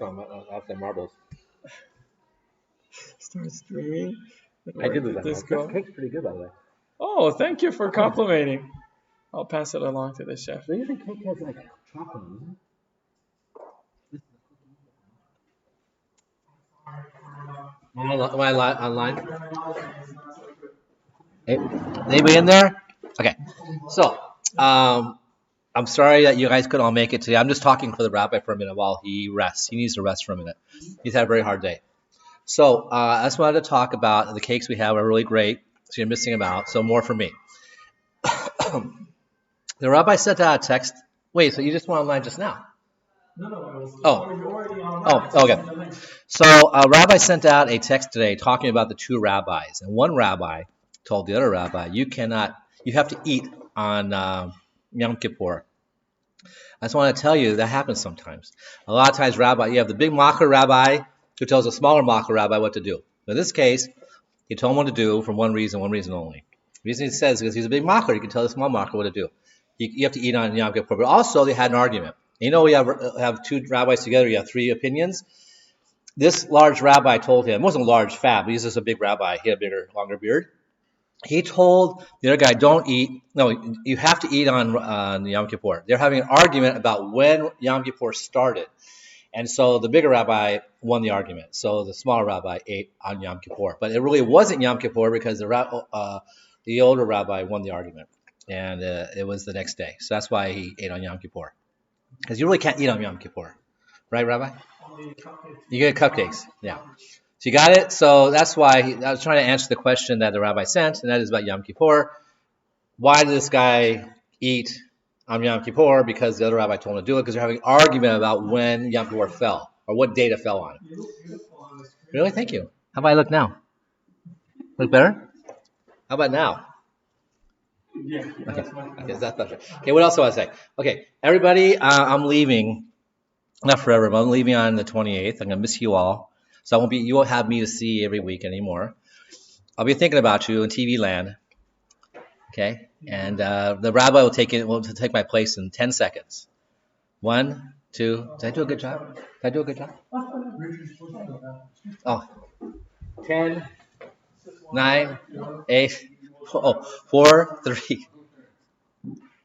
Outside marbles. Start streaming. I Where did lose did that this marble. go? This cake's pretty good, by the way. Oh, thank you for complimenting. I'll pass it along to the chef. So usually cake has like chocolate, isn't it? Am I online? Hey, anybody in there? Okay. So, I'm sorry that you guys couldn't all make it today. I'm just talking for the rabbi for a minute while he rests. He needs to rest for a minute. He's had a very hard day. So, I just wanted to talk about the cakes we have are really great. So you're missing them out. So more for me. The rabbi sent out a text. Wait, so you just went online just now? Oh, okay. So rabbi sent out a text today talking about the two rabbis, and one rabbi told the other rabbi, you have to eat on Yom Kippur. I just want to tell you that happens sometimes. A lot of times, you have the big macher rabbi who tells a smaller macher rabbi what to do. In this case, he told him what to do for one reason only. The reason he says is because he's a big macher, he can tell the small macher what to do. You have to eat on Yom Kippur. But also, they had an argument. You know, we have two rabbis together. You have three opinions. This large rabbi told him, it wasn't large, fat, but he's just a big rabbi. He had a bigger, longer beard. He told the other guy, don't eat. No, you have to eat on Yom Kippur. They're having an argument about when Yom Kippur started. And so the bigger rabbi won the argument. So the smaller rabbi ate on Yom Kippur. But it really wasn't Yom Kippur because the older rabbi won the argument. And it was the next day. So that's why he ate on Yom Kippur. Because you really can't eat on Yom Kippur. Right, Rabbi? You get cupcakes. Yeah. So you got it? So that's why I was trying to answer the question that the rabbi sent, and that is about Yom Kippur. Why did this guy eat on Yom Kippur? Because the other rabbi told him to do it, because they're having an argument about when Yom Kippur fell, or what date it fell on. Really? Thank you. How about I look now? Look better? How about now? Okay, that's better. Okay, what else do I say? Okay, everybody, I'm leaving. Not forever, but I'm leaving on the 28th. I'm gonna miss you all, so you won't have me to see every week anymore. I'll be thinking about you in TV land. Okay, and the rabbi will take my place in 10 seconds. 1, 2. Did I do a good job? Oh, 10, 9, 8. Oh, 4, 3,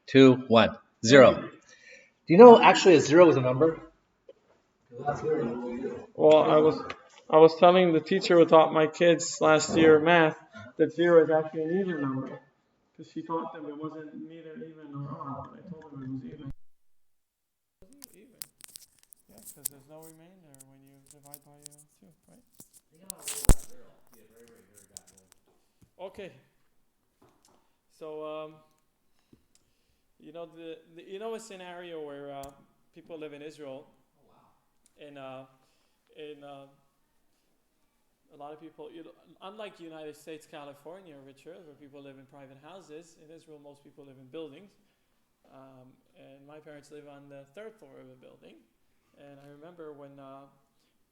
2, 1, 0. Do you know actually a 0 is a number? Well, I was telling the teacher who taught my kids last year math that 0 is actually an even number because she taught them it wasn't neither even nor odd. But I told them it was even. Even. Yeah, because there's no remainder when you divide by 2, right? Okay. So you know a scenario where people live in Israel, and a lot of people, unlike United States, California, Richard, where people live in private houses, in Israel most people live in buildings. And my parents live on the 3rd floor of a building. And I remember when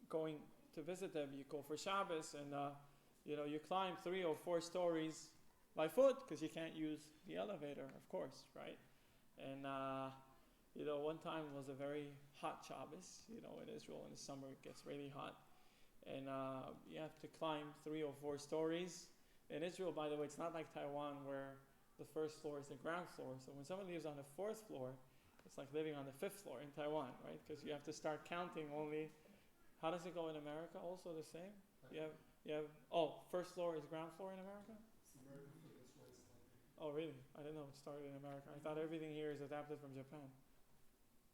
going to visit them, you go for Shabbos, and you climb 3 or 4 stories by foot because you can't use the elevator, of course, right? And one time was a very hot Shabbos. In Israel in the summer it gets really hot, and you have to climb 3 or 4 stories. In Israel, by the way, it's not like Taiwan where the first floor is the ground floor. So when someone lives on the 4th floor, it's like living on the 5th floor in Taiwan, right? Because you have to start counting only. How does it go in America? Also the same. You have. First floor is ground floor in America. Oh, really? I didn't know it started in America. I thought everything here is adapted from Japan.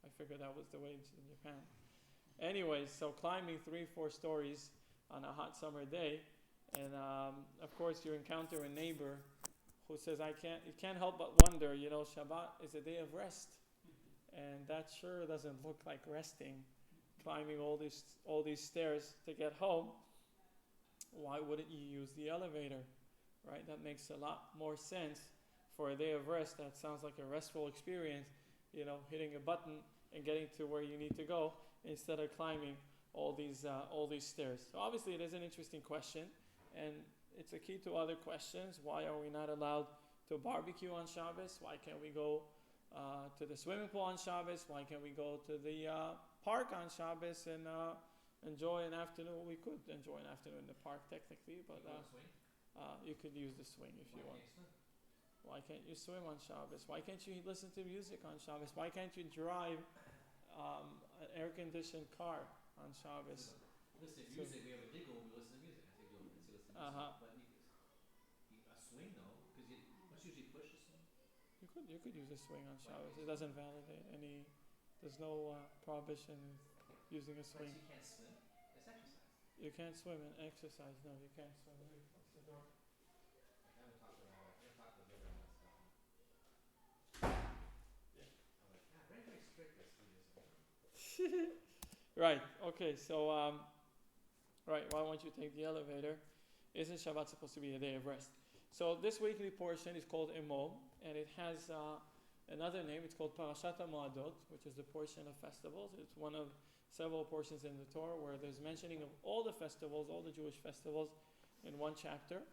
I figured that was the way it's in Japan. Anyways, so climbing 3-4 stories on a hot summer day, and of course you encounter a neighbor who says, you can't help but wonder, Shabbat is a day of rest, and that sure doesn't look like resting, climbing all these stairs to get home. Why wouldn't you use the elevator, right? That makes a lot more sense for a day of rest. That sounds like a restful experience, hitting a button and getting to where you need to go instead of climbing all these stairs. So obviously it is an interesting question, and it's a key to other questions. Why are we not allowed to barbecue on Shabbos? Why can't we go to the swimming pool on Shabbos? Why can't we go to the park on Shabbos and enjoy an afternoon. We could enjoy an afternoon in the park technically, but you could use the swing if you want. Why can't you swim on Shabbos? Why can't you listen to music on Shabbos? Why can't you drive an air-conditioned car on Shabbos? Listen to music. We have a giggle when we listen to music. I think you'll listen to music. But a swing, though, because you usually push a swing. You could use a swing on Shabbos. It doesn't validate any. There's no prohibition using a swing. But you can't swim. It's exercise. You can't swim and exercise. No, you can't swim. Close the door. I haven't talked to Rabbi. I haven't talked to him about that stuff. Yeah. I'm like, God, very strict this Judaism. Right. Okay. So, right. Why won't you take the elevator? Isn't Shabbat supposed to be a day of rest? So this weekly portion is called Emor, and it has another name. It's called Parsha Emor, which is the portion of festivals. It's one of several portions in the Torah where there's mentioning of all the festivals, all the Jewish festivals, in one chapter.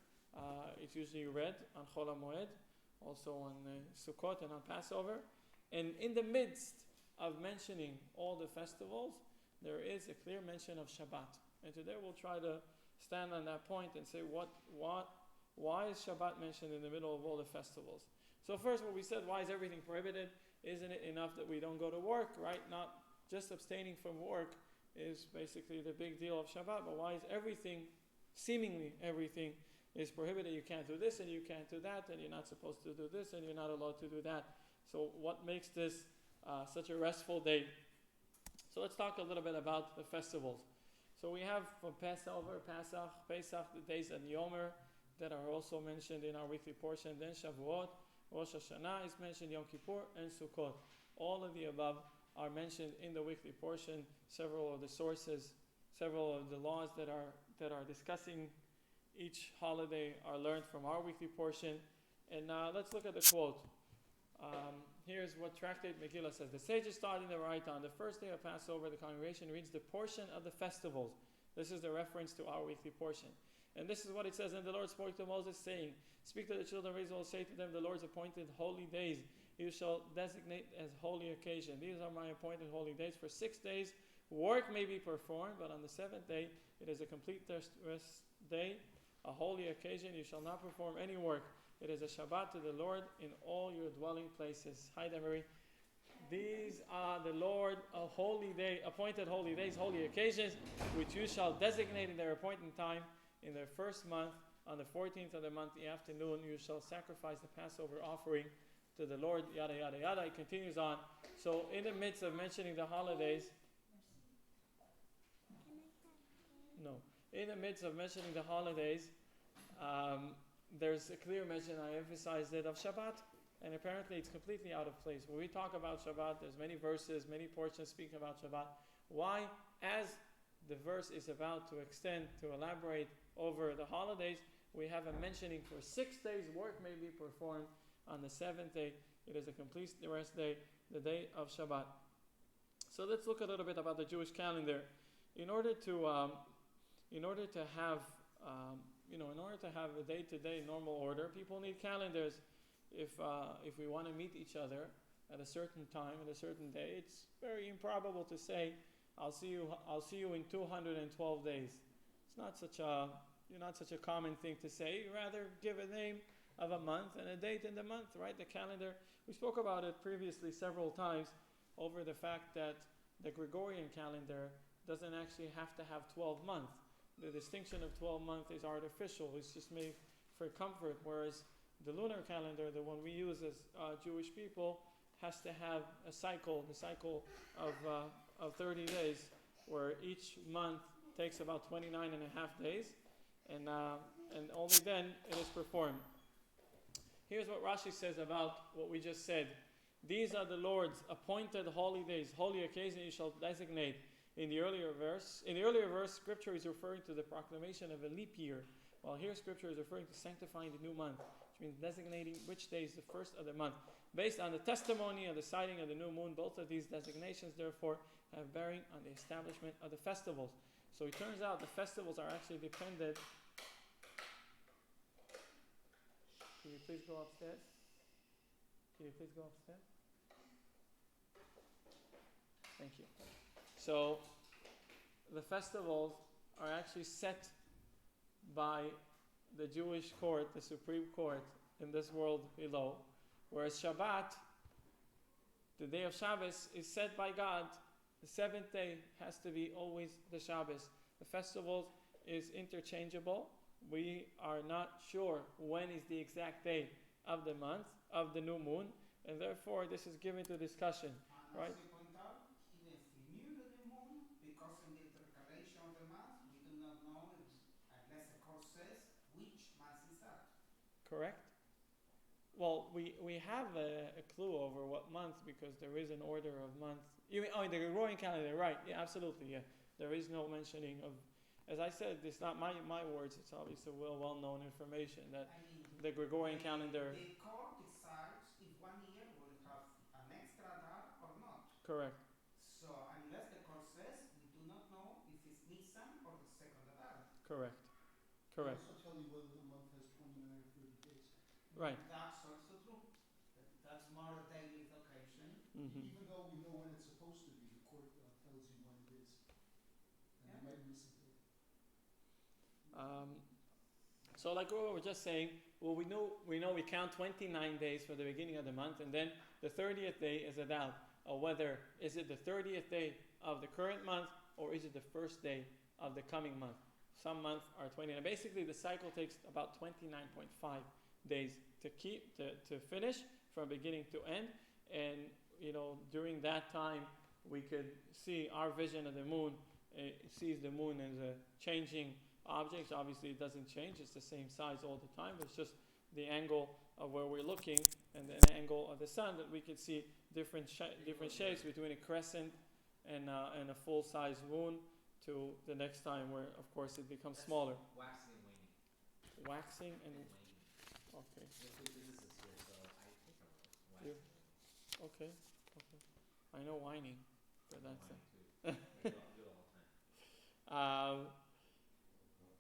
It's usually read on Chol HaMoed, also on Sukkot and on Passover. And in the midst of mentioning all the festivals, there is a clear mention of Shabbat. And today we'll try to stand on that point and say why is Shabbat mentioned in the middle of all the festivals? So first, what we said, why is everything prohibited? Isn't it enough that we don't go to work, right? Not just abstaining from work is basically the big deal of Shabbat, but why is everything, seemingly everything, is prohibited? You can't do this and you can't do that, and you're not supposed to do this and you're not allowed to do that. So what makes this such a restful day? So let's talk a little bit about the festivals. So we have from Passover, Pesach, the days of Yomer that are also mentioned in our weekly portion. Then Shavuot, Rosh Hashanah is mentioned, Yom Kippur, and Sukkot. All of the above are mentioned in the weekly portion. Several of the sources, several of the laws that are discussing each holiday are learned from our weekly portion. And let's look at the quote. Here's what Tractate Megillah says. The sages taught in the right on the first day of Passover, the congregation reads the portion of the festivals. This is the reference to our weekly portion. And this is what it says. And the Lord spoke to Moses, saying, speak to the children of Israel, say to them, the Lord's appointed holy days you shall designate as holy occasion. These are my appointed holy days. For 6 days work may be performed, but on the seventh day it is a complete rest day, a holy occasion. You shall not perform any work. It is a Shabbat to the Lord in all your dwelling places. Hi, Demery. These are the Lord of holy day, appointed holy days, holy occasions, which you shall designate in their appointed time. In their first month, on the 14th of the month, the afternoon, you shall sacrifice the Passover offering to the Lord, yada, yada, yada. It continues on. So in the midst of mentioning the holidays, there's a clear mention, I emphasized it, of Shabbat, and apparently it's completely out of place. When we talk about Shabbat, there's many verses, many portions speaking about Shabbat. Why? As the verse is about to extend, to elaborate over the holidays, we have a mentioning for 6 days work may be performed. On the seventh day, it is a complete rest day, the day of Shabbat. So let's look a little bit about the Jewish calendar. In order to have a day-to-day normal order, people need calendars. If we want to meet each other at a certain time, at a certain day, it's very improbable to say, I'll see you in 212 days. It's not such a common thing to say. You rather give a name of a month and a date in the month, right? The calendar. We spoke about it previously several times over the fact that the Gregorian calendar doesn't actually have to have 12 months. The distinction of 12 months is artificial. It's just made for comfort, whereas the lunar calendar, the one we use as Jewish people, has to have a cycle, the cycle of 30 days, where each month takes about 29 and a half days, and only then it is performed. Here's what Rashi says about what we just said. These are the Lord's appointed holy days, holy occasion you shall designate. In the earlier verse, Scripture is referring to the proclamation of a leap year, while here Scripture is referring to sanctifying the new month, which means designating which day is the first of the month. Based on the testimony of the sighting of the new moon, both of these designations, therefore, have bearing on the establishment of the festivals. So it turns out the festivals are actually dependent. Can you please go upstairs? Thank you. So the festivals are actually set by the Jewish court, the Supreme Court in this world below, whereas Shabbat, the day of Shabbos, is set by God. The seventh day has to be always the Shabbos. The festival is interchangeable. We are not sure when is the exact day of the month, of the new moon, and therefore this is given to discussion, right? As you point out, even if we knew the new moon, because in the intercalation of the month, we do not know, unless the court says, which month is that. Correct? Well, we have a clue over what month because there is an order of months. You mean, oh, in the Gregorian calendar, right? Yeah, absolutely. Yeah, there is no mentioning of. As I said, it's not my words. It's obviously well-known information that the Gregorian calendar. The court decides if 1 year will have an extra dar or not. Correct. So unless the court says, we do not know if it's Nisan or the second Adar. Correct. They Correct. also tell you whether the month has 29 or 30 days. Right. That's also true. That's more a daily occasion. Mm-hmm. Even though we know when it's supposed to be, the court tells you when it is. And they might miss it. So like we were just saying, well, we know we count 29 days for the beginning of the month, and then the 30th day is a doubt of whether is it the 30th day of the current month or is it the first day of the coming month. Some months are 29. Basically, the cycle takes about 29.5 days to finish from beginning to end, and during that time we could see our vision of the moon. It sees the moon as a changing object. Obviously, it doesn't change; it's the same size all the time. It's just the angle of where we're looking and the angle of the sun that we could see different shapes between a crescent and a full-size moon to the next time where, of course, it becomes smaller. Waxing and waning. Waxing and waning. okay. The physicist here, so I think I'm right. You- Waxing and Okay. I know whining, but that's it. waning too. I do it all the time.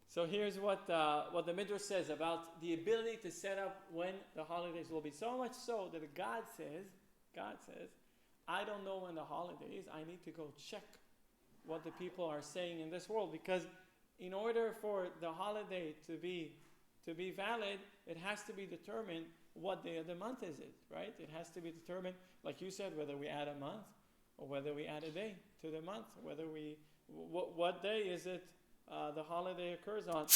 So here's what the Midrash says about the ability to set up when the holidays will be. So much so that God says, I don't know when the holiday is. I need to go check what the people are saying in this world, because in order for the holiday to be valid, it has to be determined what day of the month is it, right? It has to be determined, like you said, whether we add a month or whether we add a day to the month, whether what day is it the holiday occurs on.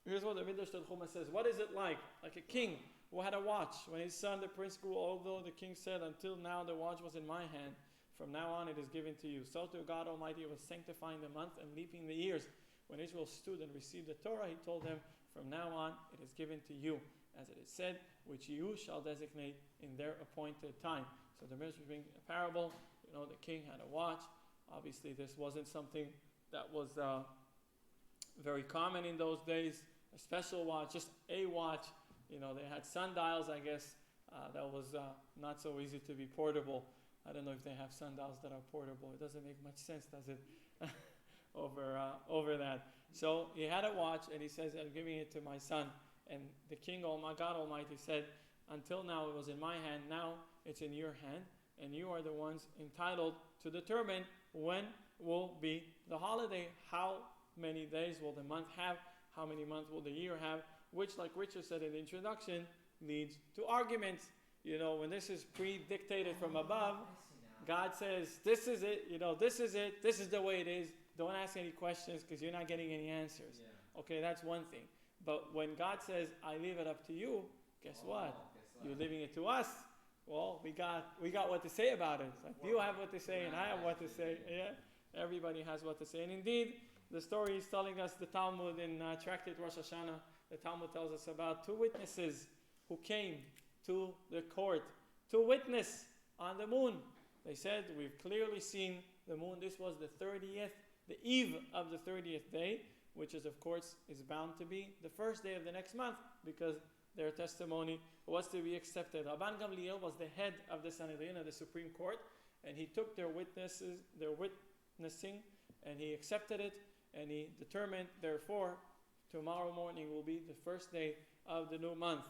Here's what the Midrash Tanchuma says. What is it like? Like a king who had a watch. When his son, the prince, grew, although the king said, until now the watch was in my hand, from now on it is given to you. So to God Almighty was sanctifying the month and leaping the years. When Israel stood and received the Torah, he told them, from now on it is given to you, as it is said, which you shall designate in their appointed time. So the Midrash brings a parable. The king had a watch. Obviously, this wasn't something that was very common in those days. A special watch, just a watch. They had sundials, I guess. That was not so easy to be portable. I don't know if they have sundials that are portable. It doesn't make much sense, does it? over that. So he had a watch, and he says, I'm giving it to my son. And the king, God Almighty, said, until now it was in my hand, now it's in your hand, and you are the ones entitled to determine when will be the holiday, how many days will the month have, how many months will the year have, which, like Richard said in the introduction, leads to arguments. When this is pre-dictated from above, God says, this is it, this is it, this is the way it is. Don't ask any questions because you're not getting any answers. Yeah. Okay, that's one thing. But when God says, I leave it up to you, guess what? You're leaving it to us. Well, we got what to say about it. Like you have what to say and I have what to say. Yeah, everybody has what to say. And indeed, the story is telling us, the Talmud in Tractate Rosh Hashanah, the Talmud tells us about two witnesses who came to the court to witness on the moon. They said, we've clearly seen the moon. This was the 30th, the eve of the 30th day, which is, of course, is bound to be the first day of the next month, because their testimony was to be accepted. Rabban Gamliel was the head of the Sanhedrin, of the Supreme Court, and he took their witnessing, and he accepted it, and he determined, therefore, tomorrow morning will be the first day of the new month.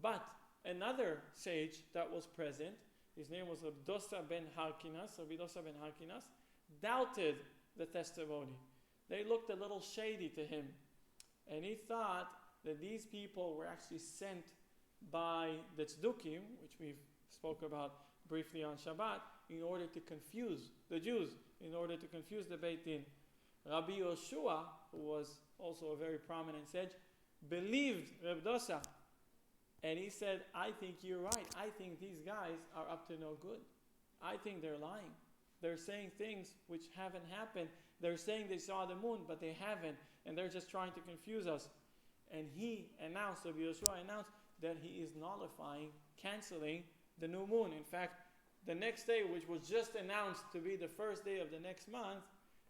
But another sage that was present, his name was Rabbi Dosa ben Harkinas, doubted the testimony. They looked a little shady to him. And he thought that these people were actually sent by the tzdukim, which we've spoke about briefly on Shabbat, in order to confuse the Jews, in order to confuse the Beit Din. Rabbi Yoshua, who was also a very prominent sage, believed Reb Dosa. And he said, I think you're right. I think these guys are up to no good. I think they're lying. They're saying things which haven't happened. They're saying they saw the moon, but they haven't. And they're just trying to confuse us. And he announced, Rabbi Yoshua announced, that he is nullifying, canceling the new moon. In fact, the next day, which was just announced to be the first day of the next month,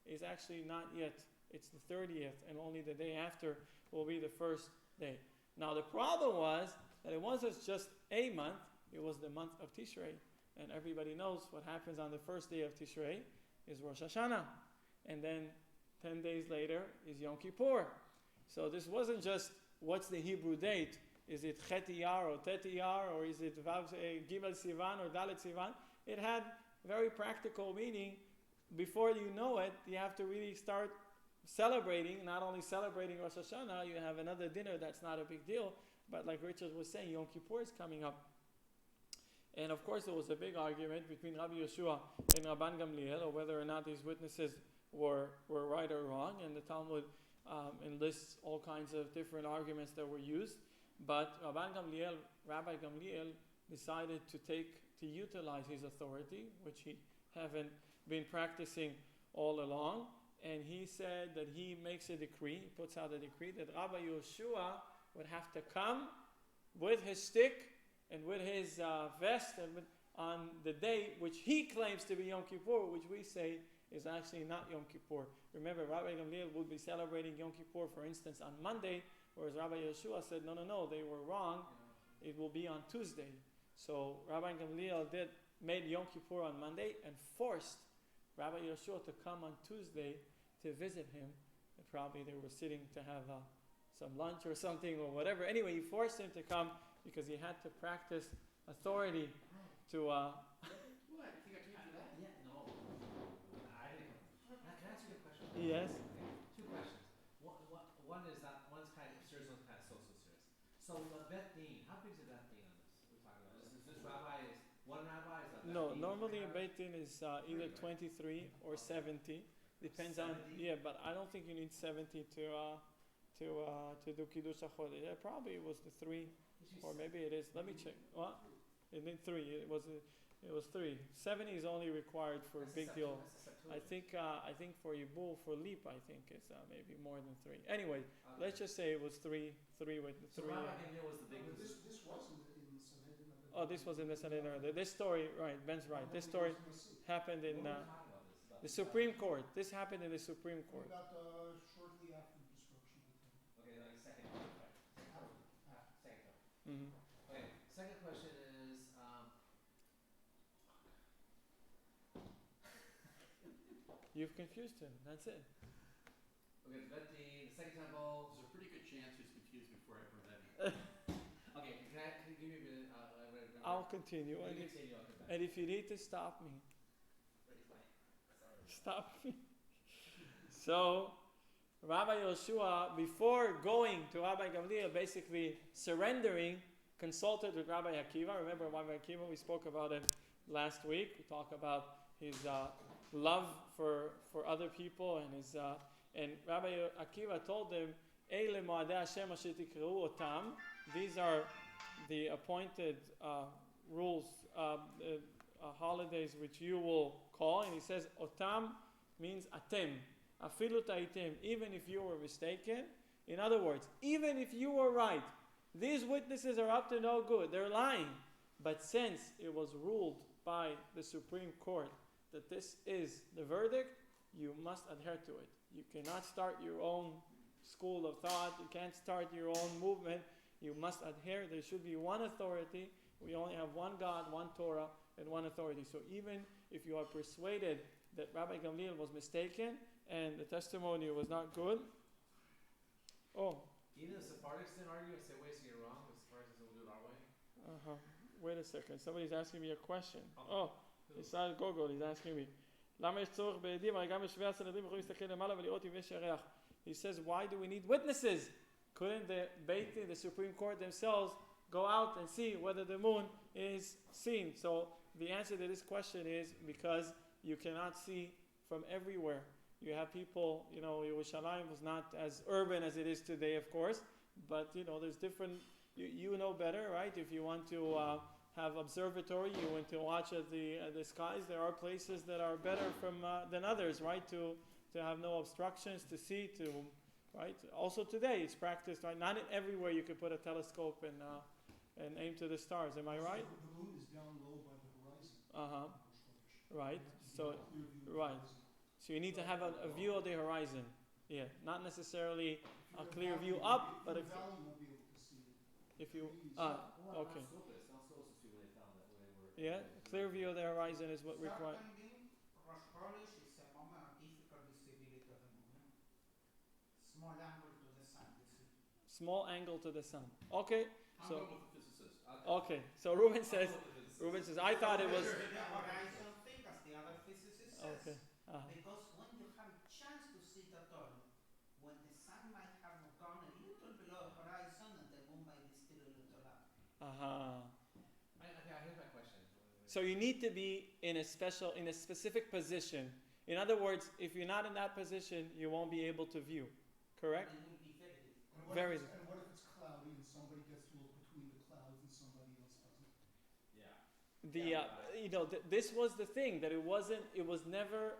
is actually not yet. It's the 30th, and only the day after will be the first day. Now the problem was that it wasn't just a month, it was the month of Tishrei. And everybody knows what happens on the first day of Tishrei is Rosh Hashanah. And then 10 days later is Yom Kippur. So this wasn't just what's the Hebrew date. Is it Chet Iyar or Tet Iyar, or is it Gimel Sivan or Dalet Sivan? It had very practical meaning. Before you know it, you have to really start celebrating. Not only celebrating Rosh Hashanah, you have another dinner that's not a big deal. But like Richard was saying, Yom Kippur is coming up. And of course, there was a big argument between Rabbi Yoshua and Rabban Gamliel, or whether or not these witnesses were right or wrong. And the Talmud enlists all kinds of different arguments that were used. But Rabbi Gamliel decided to utilize his authority, which he haven't been practicing all along. And he said that he makes a decree, he puts out a decree that Rabbi Yoshua would have to come with his stick and with his vest and on the day which he claims to be Yom Kippur, which we say is actually not Yom Kippur. Remember, Rabbi Gamliel would be celebrating Yom Kippur, for instance, on Monday, whereas Rabbi Yoshua said, no, they were wrong. It will be on Tuesday. So Rabbi Gamliel made Yom Kippur on Monday and forced Rabbi Yoshua to come on Tuesday to visit him. And probably they were sitting to have some lunch or something or whatever. Anyway, he forced him to come because he had to practice authority to... What? You think I can't do that? Yeah, no. I didn't. Can I ask you a question? Yes. Okay. Two questions. One is that one's kind of serious, one's kind of so serious. So the Bet Din, how big is the Bet Din on this? We're talking about is this rabbi is one rabbi? Is that No, normally a Beit Din is either 23 or 70. Depends 70? on but I don't think you need 70 to do Kiddush HaChodesh. Yeah, probably it was the 3, or maybe it is. Let me check. What? It did 3. It was 3. 70 is only required for a big deal. I think for Yibul, for Leap, I think it's maybe more than 3. Anyway, let's just say it was 3 with the 3. So Rabbi Gamliel was the big. This was in Sanhedrin. Oh, this was in the Sanhedrin. This story, right? Ben's right. This story happened in the Supreme Court. This happened in the Supreme Court. About shortly after the destruction of the temple. Okay, like second part. Second part. Mm-hmm. Okay, second question is, You've confused him. That's it. okay, the Bet Din, the second temple. There's a pretty good chance he was confused before I heard that. Okay, can you give me a minute? I'll continue. You continue, I'll come back. And if you need to stop me, stop me. So, Rabbi Yoshua, before going to Rabbi Gamliel, basically surrendering, consulted with Rabbi Akiva. Remember Rabbi Akiva? We spoke about him last week. We talked about his love for other people and his and Rabbi Akiva told him, "Eile moadei Hashem asher tikreu otam." These are the appointed rules, holidays which you will call. And he says, "Otam" means atem. Afilu ta'item, even if you were mistaken. In other words, even if you were right, these witnesses are up to no good. They're lying. But since it was ruled by the Supreme Court that this is the verdict, you must adhere to it. You cannot start your own school of thought. You can't start your own movement. You must adhere. There should be one authority. We only have one God, one Torah, and one authority. So even if you are persuaded that Rabbi Gamliel was mistaken and the testimony was not good, even the Sephardics didn't argue and say, wait, so you're wrong. The Sephardics will do it our way. Wait a second. Somebody's asking me a question. It's not Gogol. He's asking me. למה יש צורך בעדים? הרי גם יושבי הסנהדרין יכולים להסתכל למעלה ולראות אם יש ירח. He says, why do we need witnesses? Couldn't the Beit Din, the Supreme Court themselves, go out and see whether the moon is seen? So the answer to this question is because you cannot see from everywhere. You have people, Yerushalayim was not as urban as it is today, of course, but there's different, you know better, right? If you want to have observatory, you want to watch at the skies, there are places that are better than others, right? To have no obstructions, to see, right? Also today it's practiced, right? Not everywhere you could put a telescope and aim to the stars. Am I right? The moon is down low by the horizon. Right. So, Clear view of the right. horizon. So you need to have a view of the horizon. Yeah, not necessarily a If clear you're view in a up, but valley, you won't be able to see it. if you Trees. okay. Not supposed to see when they found that when they were. Yeah, clear view of the horizon is what required. Certainly, Rosh Chodesh is a moment of difficult visibility of the moon. Small angle to the sun, you see. Small angle to the sun. Okay, I'm so going with the physicist. okay, so Reuben says, I thought it was The horizon thing, as the other physicist says. okay. Because when you have a chance to see it at all, when the sun might have gone a little below the horizon and the moon might be still a little up. Here's my question. So you need to be in a specific position. In other words, if you're not in that position, you won't be able to view. Correct? It will be very difficult. And what Very if it's cloudy and somebody gets to look between the clouds and somebody else doesn't? Yeah. This was the thing that it was never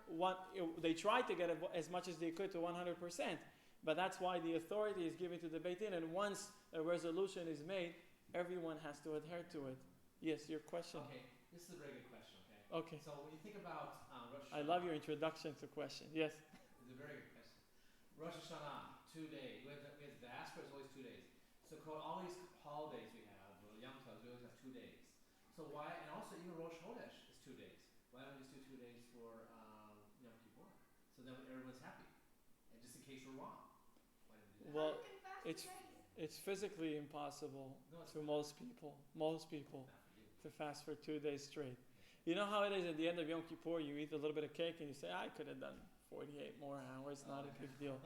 they tried to get as much as they could to 100%, but that's why the authority is given to the Beit Din, and once a resolution is made, everyone has to adhere to it. Yes, your question. Okay, this is a very good question. Okay. So when you think about Rosh I love your introduction to question. Yes. It's a very good question. Rosh Hashanah, 2 days. We have the diaspora is always 2 days. So all these holidays we have, Yom Tov, we always have 2 days. So why? And also even Rosh Chodesh is 2 days. Why don't we just do 2 days for Yom Kippur? So then everyone's happy. And just in case we're wrong, why don't we do that? Well, it's physically impossible to most people Not for you. to fast for 2 days straight. You know how it is at the end of Yom Kippur, you eat a little bit of cake and you say, I could have done 48 more hours, not a big deal.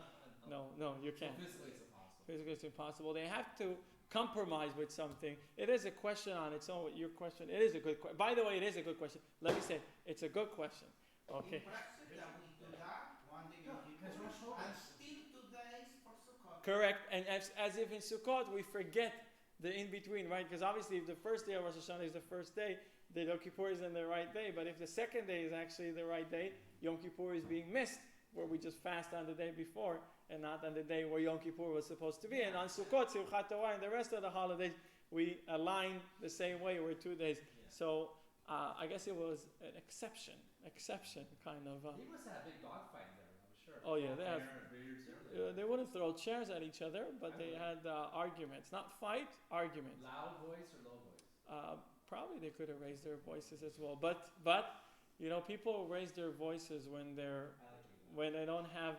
No, you can't. So physically it's impossible. Physically it's impossible. They have to compromise with something. It is a question on its own. Your question, it is a good question. By the way, it is a good question. Let me say, it's a good question. Okay. Impressive that we do that one day Yom Kippur, Rosh Chodesh. and still 2 days for Sukkot. Correct. And as if in Sukkot we forget the in-between, right? Because obviously if the first day of Rosh Hashanah is the first day, the Yom Kippur is in the right day. But if the second day is actually the right day, Yom Kippur is being missed, where we just fast on the day before and not on the day where Yom Kippur was supposed to be. And on Sukkot, Simchat Torah, and the rest of the holidays, we align the same way. We're 2 days. So I guess it was an exception kind of. He must have had a big dogfight there, I'm sure. Oh, yeah, they have- Beards, They wouldn't throw chairs at each other, but they had arguments. Not fight, arguments. Loud voice or low voice? Probably they could have raised their voices as well. But people raise their voices when they don't have,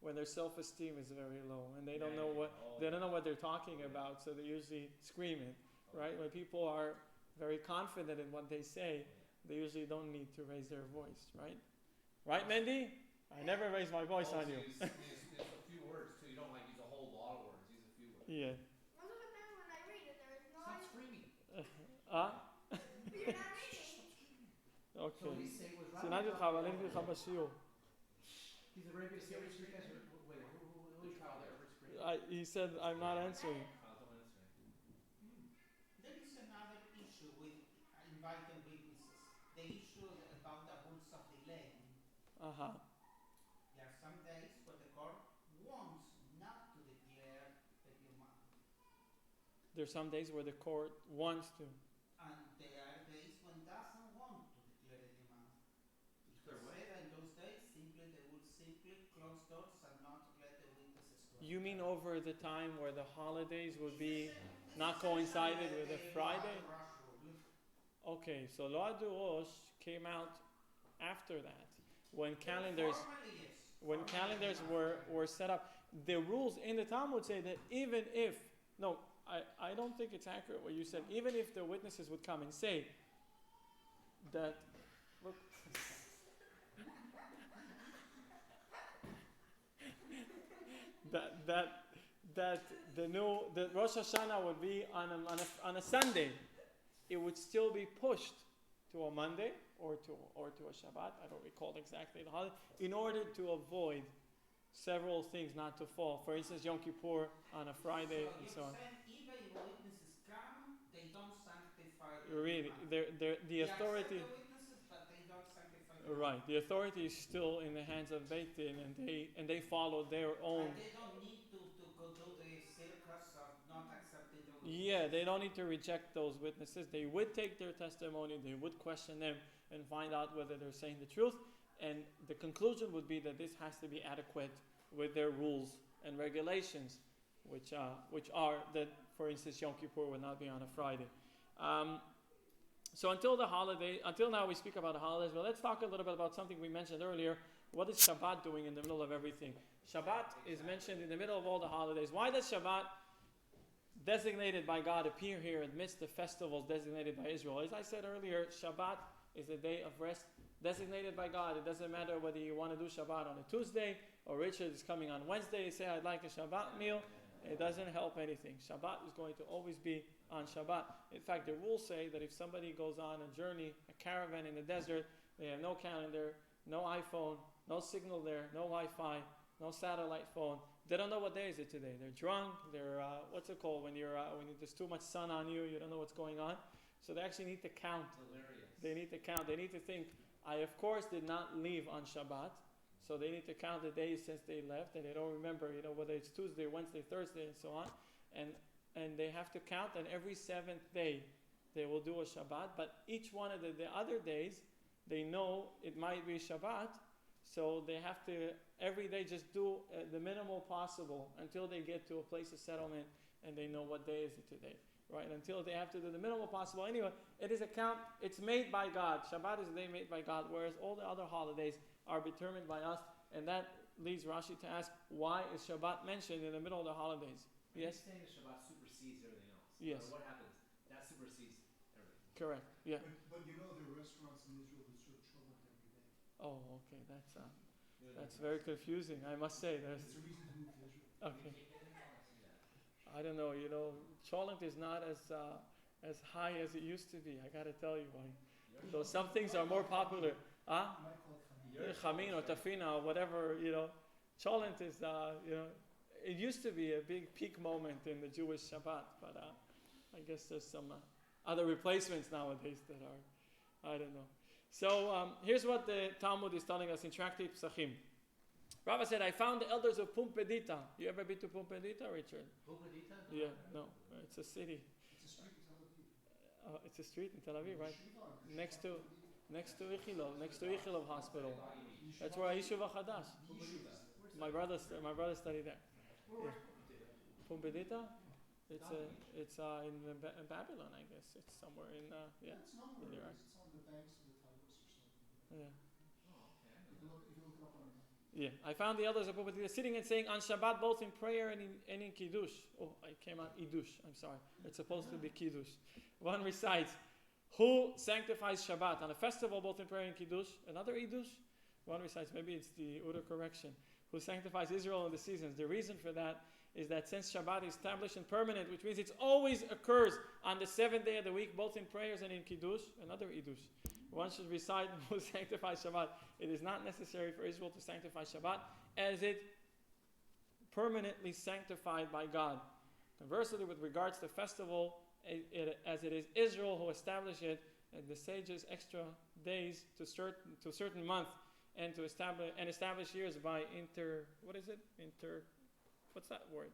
when their self-esteem is very low and they don't know what they're talking about, so they're usually screaming, right? When people are very confident in what they say, they usually don't need to raise their voice, right? Right, Mendy? I never raise my voice on you. Use a few words too. You don't use a whole lot of words. Use a few words. Yeah. Well, look at them when I read it. There is no. Stop screaming. You're not reading. Okay. So he say was סיננתי אותך, אבל אין לך בשיעור. He's a very good Greek guy. Wait, who is Kyle there? First Greek? He said, I'm not answering. Kyle's the one answering. There is another issue with inviting witnesses. The issue about the rules of delay. Uh-huh. There are some days where the court wants not to declare the Yom. There's some days where the court wants to. And there are days when doesn't want to declare the Yom. Declare what? Say that in those days, they will simply close doors and not let the witnesses go. You mean over the time where the holidays would be not coincided with a Friday? Okay, so Lo Adu Rosh came out after that, when calendars were set up. The rules in the Talmud say that even if, no, I don't think it's accurate what you said. Even if the witnesses would come and say that, look, that the Rosh Hashanah would be on a Sunday. It would still be pushed to a Monday or to a Shabbat. I don't recall exactly the holiday, in order to avoid several things not to fall. For instance, Yom Kippur on a Friday and so on. Even if witnesses come, they don't sanctify Really, the authority. They accept the witnesses, but they don't sanctify the Right, the authority is still in the hands of Beit Din, and they follow their own. And they don't need to go do the circus of not accepting the witnesses. Yeah, they don't need to reject those witnesses. They would take their testimony, they would question them and find out whether they're saying the truth. And the conclusion would be that this has to be adequate with their rules and regulations, which are that, for instance, Yom Kippur would not be on a Friday. So until now we speak about the holidays. But let's talk a little bit about something we mentioned earlier. What is Shabbat doing in the middle of everything? Shabbat is mentioned in the middle of all the holidays. Why does Shabbat, designated by God, appear here amidst the festivals designated by Israel? As I said earlier, Shabbat is a day of rest designated by God. It doesn't matter whether you want to do Shabbat on a Tuesday or Richard is coming on Wednesday. You say, I'd like a Shabbat meal. It doesn't help anything. Shabbat is going to always be on Shabbat. In fact, the rules say that if somebody goes on a journey, a caravan in the desert, they have no calendar, no iPhone, no signal there, no Wi-Fi, no satellite phone. They don't know what day is it today. They're drunk. They're what's it called when there's too much sun on you? You don't know what's going on. So they actually need to count. Delirious. They need to count. They need to think. I of course did not leave on Shabbat, so they need to count the days since they left, and they don't remember, whether it's Tuesday, Wednesday, Thursday, and so on. And they have to count. And every seventh day, they will do a Shabbat. But each one of the other days, they know it might be Shabbat. So they have to every day just do the minimal possible until they get to a place of settlement and they know what day is it today, right? Until they have to do the minimal possible. Anyway, it is a count. It's made by God. Shabbat is a day made by God, whereas all the other holidays are determined by us. And that leads Rashi to ask, why is Shabbat mentioned in the middle of the holidays? Yes? You're saying that Shabbat supersedes everything else. Yes. What happens? That supersedes everything. Correct. Yeah. But there are restaurants in Israel that serve Shabbat every day. Oh, okay. That's very confusing, I must say. It's a reason to move to Israel. Okay. I don't know. Cholent is not as high as it used to be. I got to tell you. So some things are more popular. You might call it Chamin. Chamin or tafina or whatever. Cholent is. It used to be a big peak moment in the Jewish Shabbat, but I guess there's some other replacements nowadays that are. I don't know. So here's what the Talmud is telling us in Tractate Psachim. Rava said, I found the elders of Pumbedita. You ever been to Pumbedita, Richard? Pumbedita? Yeah, no. It's a city. It's a street in Tel Aviv. It's a street in Tel Aviv, right? Next to Ichilov Hospital. That's where Yeshiva Chadash. My brother studied there. Yeah. Pumbedita? It's in Babylon, I guess. It's somewhere in It's nowhere. in Iraq. It's on the banks of the Tigris or something. Yeah. You can look it up on a map. Yeah, I found the elders of Pumbedita sitting and saying on Shabbat both in prayer and in Kiddush. Oh, I came out Idush. I'm sorry. It's supposed to be Kiddush. One recites, who sanctifies Shabbat on a festival both in prayer and Kiddush. Another Idush. One recites, maybe it's the Uda correction. Who sanctifies Israel in the seasons. The reason for that is that since Shabbat is established and permanent, which means it always occurs on the seventh day of the week, both in prayers and in Kiddush, another Idush. One should recite who sanctifies Shabbat. It is not necessary for Israel to sanctify Shabbat as it permanently sanctified by God. Conversely, with regards to festival, as it is Israel who established it, and the sages extra days to certain month and to establish years by what's that word?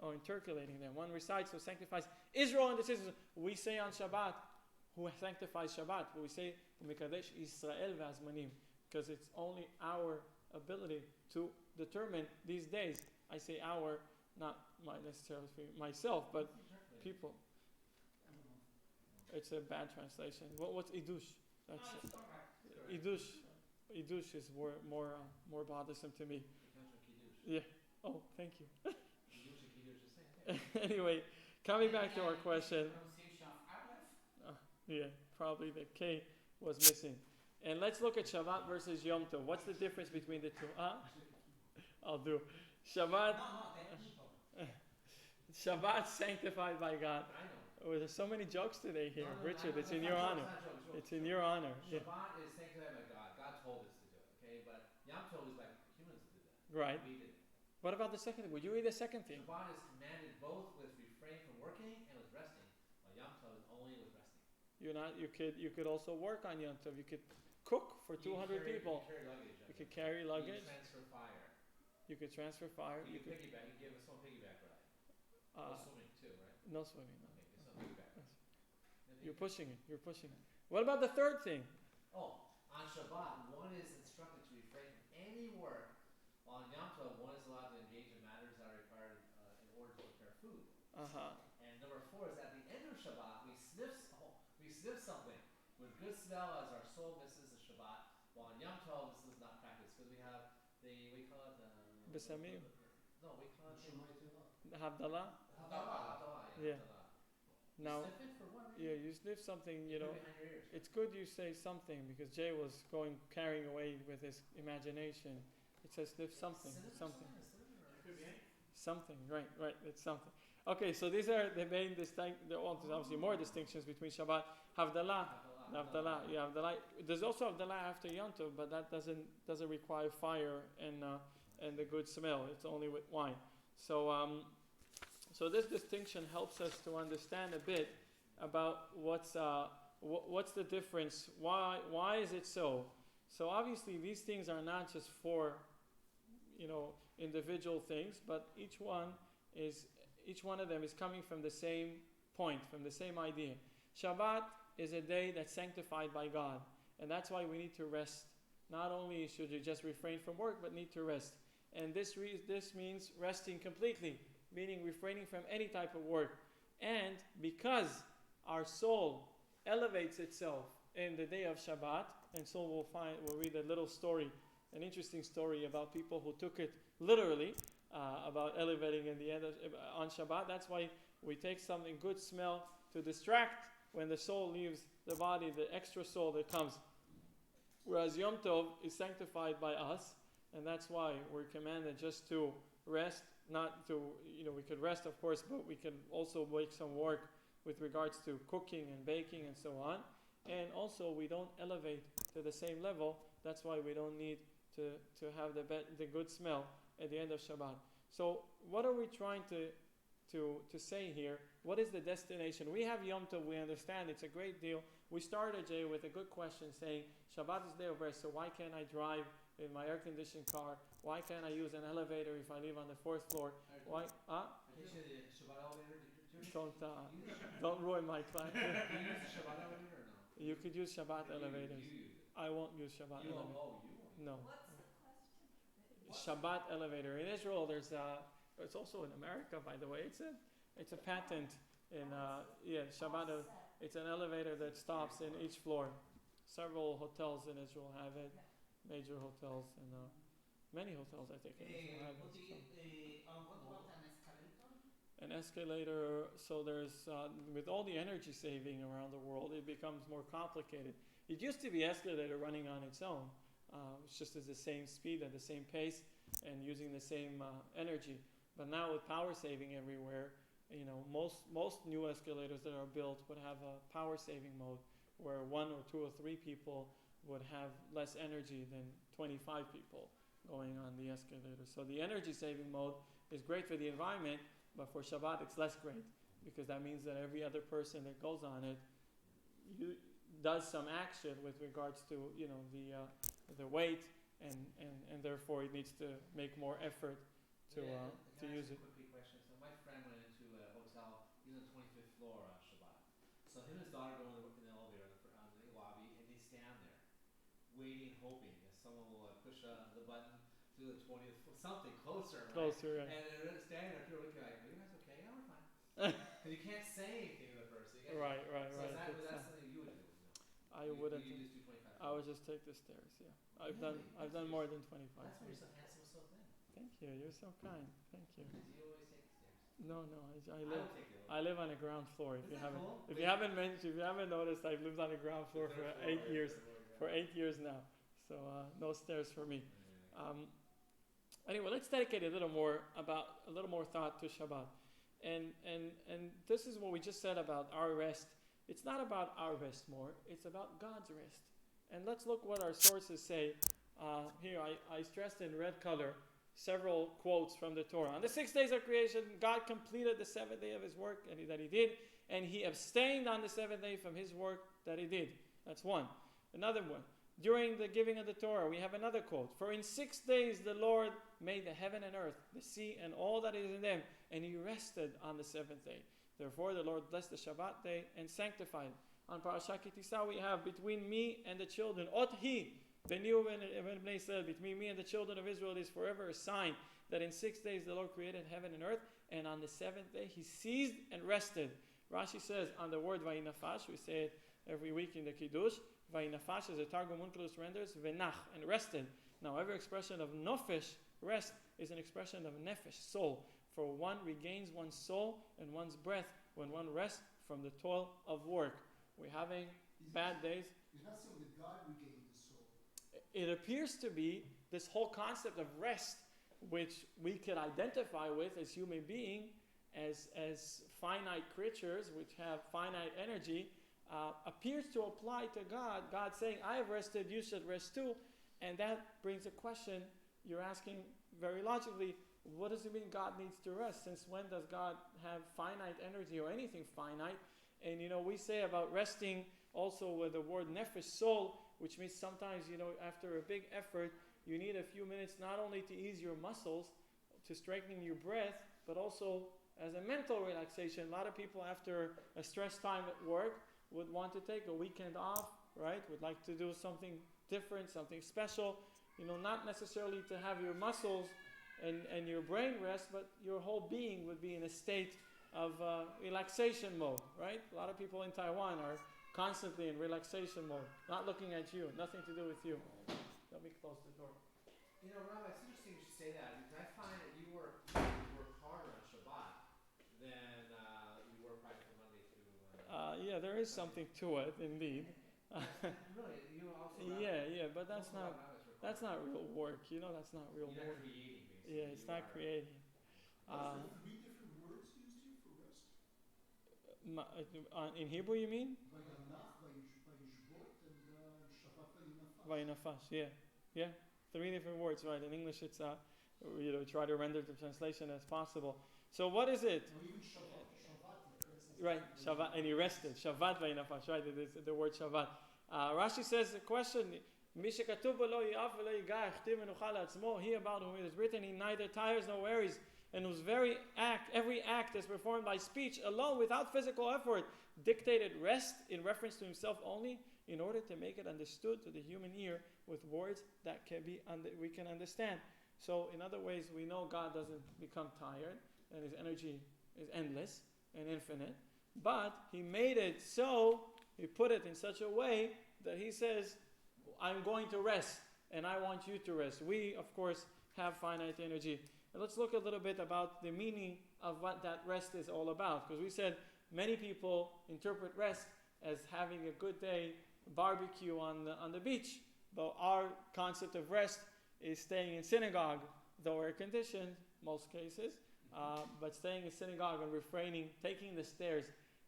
Intercalating them. One recites who sanctifies Israel in the seasons. We say on Shabbat, who sanctifies Shabbat, but we say Mekadesh Israel v'azmanim, because it's only our ability to determine these days. I say our, not necessarily myself, but people. It's a bad translation. What's Idush? That's Idush is more bothersome to me. Yeah. Oh, thank you. Anyway, coming back to our question. Yeah, probably the K was missing. And let's look at Shabbat versus Yom Tov. What's the difference between the two? I'll do. Shabbat. No, the people. Shabbat sanctified by God. I know. Oh, there's so many jokes today here, No, Richard. I know, It's in it's your not honor. joke, it's not joke, it's real. It's in your honor. Yeah. Shabbat is sanctified by God. God told us to do it, okay? But Yom Tov is like humans to do that. Right. We did it. What about the second thing? Would you read the second thing? Shabbat is commanded both with refrain from working and with resting, while Yom Tov is only with resting. You could also work on Yom Tov. You could cook for 200 people. You carry luggage. You could carry luggage. You transfer fire. You could transfer fire. You could piggyback. You can give a small piggyback ride. No swimming too, right? No swimming. No. Okay, it's not piggyback. You're pushing it. You're pushing it. What about the third thing? Oh, on Shabbat, one is instructed to refrain from any work, while on Yom Tov, one is allowed to engage in matters that are required in order to prepare food. And number 4 is at the end of Shabbat, we sniff something with good smell as our soul misses the Shabbat. While on Yom Tov, this is not practiced because we have we call it Besamim. No, we call it Havdalah. Havdalah. Yeah. Havdalah. Now, you sniff it for what reason? yeah, you sniff something, you know. Behind your ears. It's good you say something because Jay was carrying away with his imagination. It says sniff something, something. Something, right, it's something. Okay, so these are the main there's obviously more distinctions between Shabbat, Havdalah, Havdalah. There's also Havdalah after Yom Tov, but that doesn't require fire and the good smell. It's only with wine. So this distinction helps us to understand a bit about what's the difference. Why is it so? So obviously these things are not just for individual things, but each one of them is coming from the same point, from the same idea. Shabbat is a day that's sanctified by God, and that's why we need to rest. Not only should you just refrain from work, but need to rest. And this means resting completely, meaning refraining from any type of work. And because our soul elevates itself in the day of Shabbat, and so we'll read a little story, an interesting story about people who took it literally, about elevating in the end on Shabbat. That's why we take something good smell to distract when the soul leaves the body, the extra soul that comes. Whereas Yom Tov is sanctified by us, and that's why we're commanded just to rest, not to, we could rest of course, but we can also make some work with regards to cooking and baking and so on. And also we don't elevate to the same level. That's why we don't need to have the good smell at the end of Shabbat. So what are we trying to say here? What is the destination? We have Yom Tov, we understand it's a great deal. We started, Jay, with a good question saying, Shabbat is day of rest, so why can't I drive in my air-conditioned car? Why can't I use an elevator if I live on the 4th floor? Why? Don't ruin my class. Do you use the Shabbat elevator or no? You could use Shabbat elevators. I won't use Shabbat elevator. You won't. No. What's the question? Shabbat elevator. In Israel, it's also in America, by the way. It's a patent in Shabbat. It's an elevator that stops in each floor. Several hotels in Israel have it, major hotels, and many hotels I think in Israel have it. What about an escalator? An escalator, so there's, with all the energy saving around the world, it becomes more complicated. It used to be escalator running on its own. It's just at the same speed, at the same pace, and using the same energy. But now with power saving everywhere, most new escalators that are built would have a power saving mode, where 1 or 2 or 3 people would have less energy than 25 people going on the escalator. So the energy saving mode is great for the environment, but for Shabbat it's less great, because that means that every other person that goes on it does some action with regards to the weight, and therefore it needs to make more effort to use it. Quick question. So my friend went into a hotel. He's on the 25th floor on Shabbat. So him and his daughter go in the elevator on the lobby, and they stand there, waiting, hoping that someone will push the button to the 20th floor, something closer. Right? Closer, right. And they're standing there, looking like, "Are you guys okay? Yeah, we're fine." Because you can't say anything to the person. Right. So that's something you would do. I wouldn't. You just do 25. I would just take the stairs. Yeah, I've done more than 25. That's why you're so handsome and so thin. Thank you. You're so kind. Thank you. Because you always take the stairs. No, I I live on a ground floor. Isn't that cool? If you haven't noticed, I've lived on a ground floor for 8 years. For 8 years now. So no stairs for me. Anyway, let's dedicate a little more thought to Shabbat. And this is what we just said about our rest. It's not about our rest more, it's about God's rest. And let's look what our sources say. Here, I stressed in red color several quotes from the Torah. On the 6 days of creation, God completed the seventh day of his work that he did, and he abstained on the seventh day from his work that he did. That's one. Another one. During the giving of the Torah, we have another quote. For in 6 days the Lord made the heaven and earth, the sea, and all that is in them, and he rested on the seventh day. Therefore the Lord blessed the Shabbat day and sanctified it. On Parsha Kitisa we have between me and the children, Ot Hi, between me and the children of Israel is forever a sign that in 6 days the Lord created heaven and earth, and on the seventh day he ceased and rested. Rashi says on the word Vayinafash, we say it every week in the Kiddush, Vayinafash, as the Targum Onkelos renders, Venach, and rested. Now every expression of nofesh, rest, is an expression of nefesh, soul. For one regains one's soul and one's breath when one rests from the toil of work. We're having bad days. It's not saying that God regained his soul. It appears to be this whole concept of rest, which we could identify with as human beings, as finite creatures which have finite energy, appears to apply to God. God saying, I have rested, you should rest too. And that brings a question you're asking very logically, what does it mean God needs to rest? Since when does God have finite energy or anything finite? And we say about resting also with the word nefesh, soul, which means sometimes, after a big effort, you need a few minutes not only to ease your muscles, to strengthen your breath, but also as a mental relaxation. A lot of people after a stress time at work would want to take a weekend off, right? Would like to do something different, something special. Not necessarily to have your muscles and your brain rest, but your whole being would be in a state of relaxation mode, right? A lot of people in Taiwan are constantly in relaxation mode, not looking at you, nothing to do with you. Let me close the door. Rabbi, it's interesting you should say that, because I find that you work harder on Shabbat than you work right from Monday to... Yeah, there is something to it, indeed. Really, you also... Yeah, but that's not real work. That's not real You're work. not creating, basically. Yeah, it's not creating. Are there 3 different words used here for rest? In Hebrew, you mean? Vayanach, Vayishbot, and Shabbat Vayinafash, yeah. 3 different words, right? In English, it's try to render the translation as possible. So what is it? Or even Shabbat. Right, Shabbat, and he rested. Shabbat Vayinafash, right? It is the word Shabbat. Rashi says the question, he about whom it is written, he neither tires nor wearies, and whose every act is performed by speech alone without physical effort, dictated rest in reference to himself only, in order to make it understood to the human ear with words that we can understand. So in other ways, we know God doesn't become tired, and his energy is endless and infinite, but he made it so, he put it in such a way that he says, I'm going to rest, and I want you to rest. We, of course, have finite energy. And let's look a little bit about the meaning of what that rest is all about. Because we said many people interpret rest as having a good day, barbecue on the beach. But our concept of rest is staying in synagogue, though air conditioned, most cases. But staying in synagogue and refraining, taking the stairs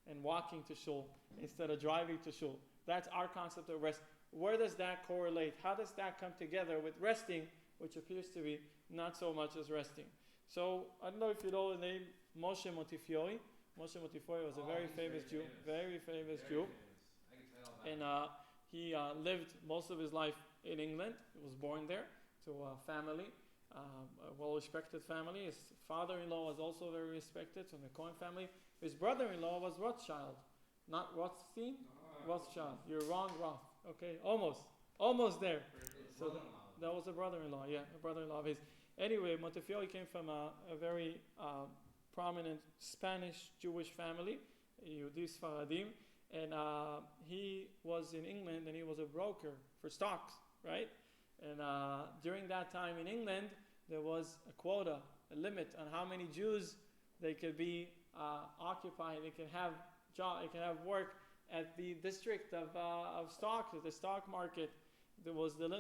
and walking to shul instead of driving to shul. That's our concept of rest. Where does that correlate? How does that come together with resting, which appears to be not so much as resting? So, I don't know if you know the name Moshe Montefiore. Moshe Montefiore was a very famous Jew. Very famous Jew. I can tell about And he lived most of his life in England. He was born there to a family, a well-respected family. His father-in-law was also very respected from the Cohen family. His brother-in-law was Rothschild. Not Rothstein? Rothschild. You're wrong, Roth. Okay, almost there. So that was a brother-in-law, a brother-in-law of his. Anyway, Montefiore came from a very prominent Spanish Jewish family, Yehudi Sfaradim, and he was in England and he was a broker for stocks, right? And during that time in England, there was a quota, a limit on how many Jews they could be occupied, they can have work at the district of stocks, at the stock market. The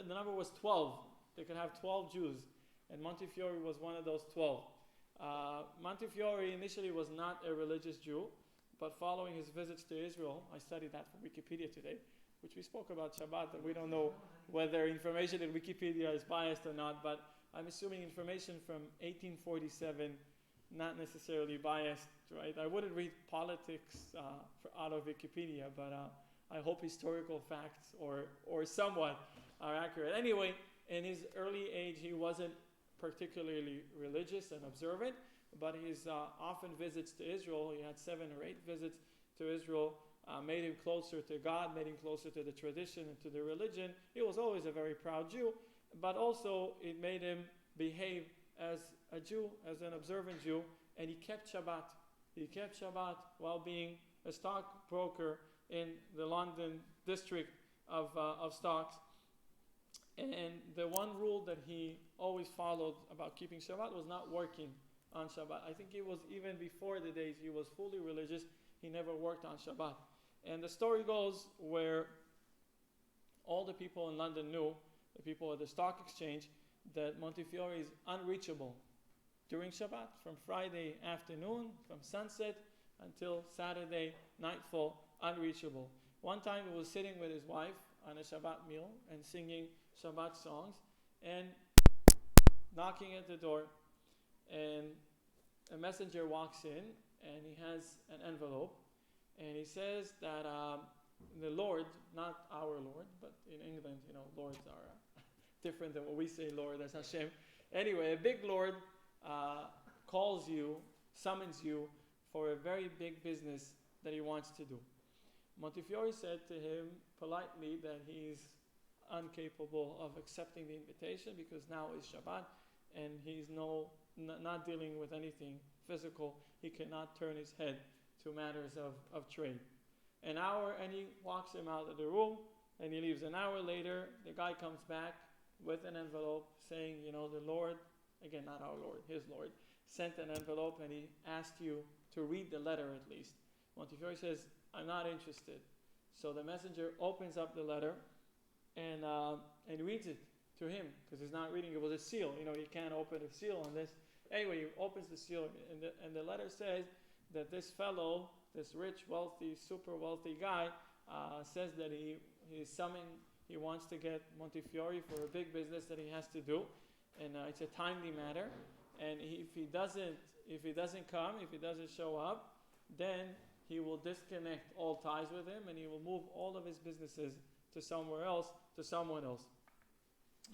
number was 12. They could have 12 Jews. and Montefiore was one of those 12. Montefiore initially was not a religious Jew, but following his visits to Israel, I studied that from Wikipedia today, which we spoke about Shabbat, and we don't know whether information in Wikipedia is biased or not, but I'm assuming information from 1847, not necessarily biased, right? I wouldn't read politics out of Wikipedia, but I hope historical facts or somewhat are accurate. Anyway, in his early age, he wasn't particularly religious and observant, but his often visits to Israel, he had 7 or 8 visits to Israel, made him closer to God, made him closer to the tradition and to the religion. He was always a very proud Jew, but also it made him behave as a Jew, as an observant Jew, and he kept Shabbat. He kept Shabbat while being a stockbroker in the London district of stocks. And the one rule that he always followed about keeping Shabbat was not working on Shabbat. I think it was even before the days he was fully religious, he never worked on Shabbat. And the story goes where all the people in London knew, the people at the stock exchange, that Montefiore is unreachable during Shabbat, from Friday afternoon, from sunset until Saturday nightfall, unreachable. One time he was sitting with his wife on a Shabbat meal and singing Shabbat songs and knocking at the door, and a messenger walks in and he has an envelope, and he says that the Lord, not our Lord, but in England, lords are different than what we say Lord as Hashem. Anyway, a big Lord calls you, summons you for a very big business that he wants to do. Montefiore said to him politely that he's incapable of accepting the invitation because now is Shabbat and he's not dealing with anything physical. He cannot turn his head to matters of trade. An hour, and he walks him out of the room, and he leaves. An hour later, the guy comes back with an envelope saying, the Lord, again, not our Lord, his Lord, sent an envelope and he asked you to read the letter at least. Montefiore says, I'm not interested. So the messenger opens up the letter and reads it to him because he's not reading. It was a seal. You can't open a seal on this. Anyway, he opens the seal and the letter says that this fellow, this rich, wealthy, super wealthy guy, says that he wants to get Montefiore for a big business that he has to do, and it's a timely matter. And if he doesn't come, if he doesn't show up, then he will disconnect all ties with him, and he will move all of his businesses to somewhere else, to someone else.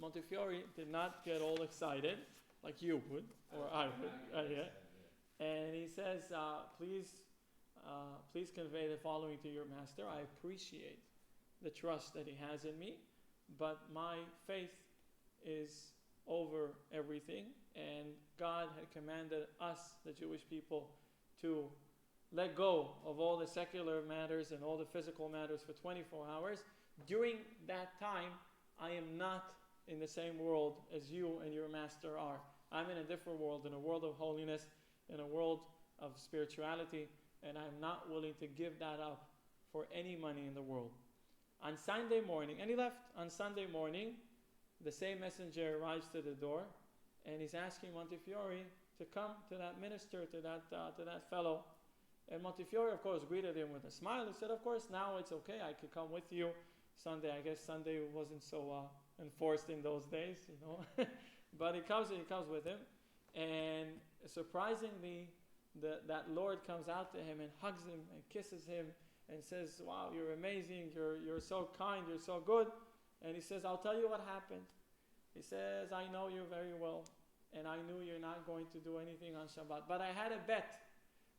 Montefiore did not get all excited like you would, or I would, and he says, please convey the following to your master. I appreciate the trust that he has in me, but my faith is over everything, and God had commanded us, the Jewish people, to let go of all the secular matters and all the physical matters for 24 hours. During that time, I am not in the same world as you and your master are. I'm in a different world, in a world of holiness, in a world of spirituality, and I'm not willing to give that up for any money in the world. On Sunday morning, and he left. On Sunday morning, the same messenger arrives to the door, and he's asking Montefiore to come to that minister, to that fellow. And Montefiore, of course, greeted him with a smile. He said, of course, now it's okay. I could come with you. Sunday, I guess Sunday wasn't so enforced in those days, But he comes with him. And surprisingly, that Lord comes out to him and hugs him and kisses him and says, wow, you're amazing. You're so kind. You're so good. And he says, I'll tell you what happened. He says, I know you very well, and I knew you're not going to do anything on Shabbat. But I had a bet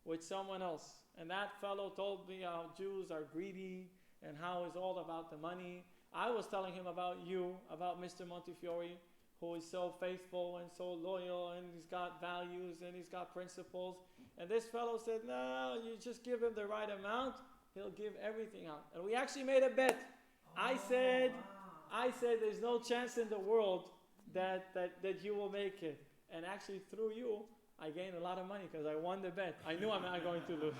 with someone else. And that fellow told me how Jews are greedy and how it's all about the money. I was telling him about you, about Mr. Montefiore, who is so faithful and so loyal, and he's got values and he's got principles. And this fellow said, no, you just give him the right amount, he'll give everything out. And we actually made a bet. I said, there's no chance in the world that you will make it. And actually, through you, I gained a lot of money because I won the bet. I knew I'm not going to lose.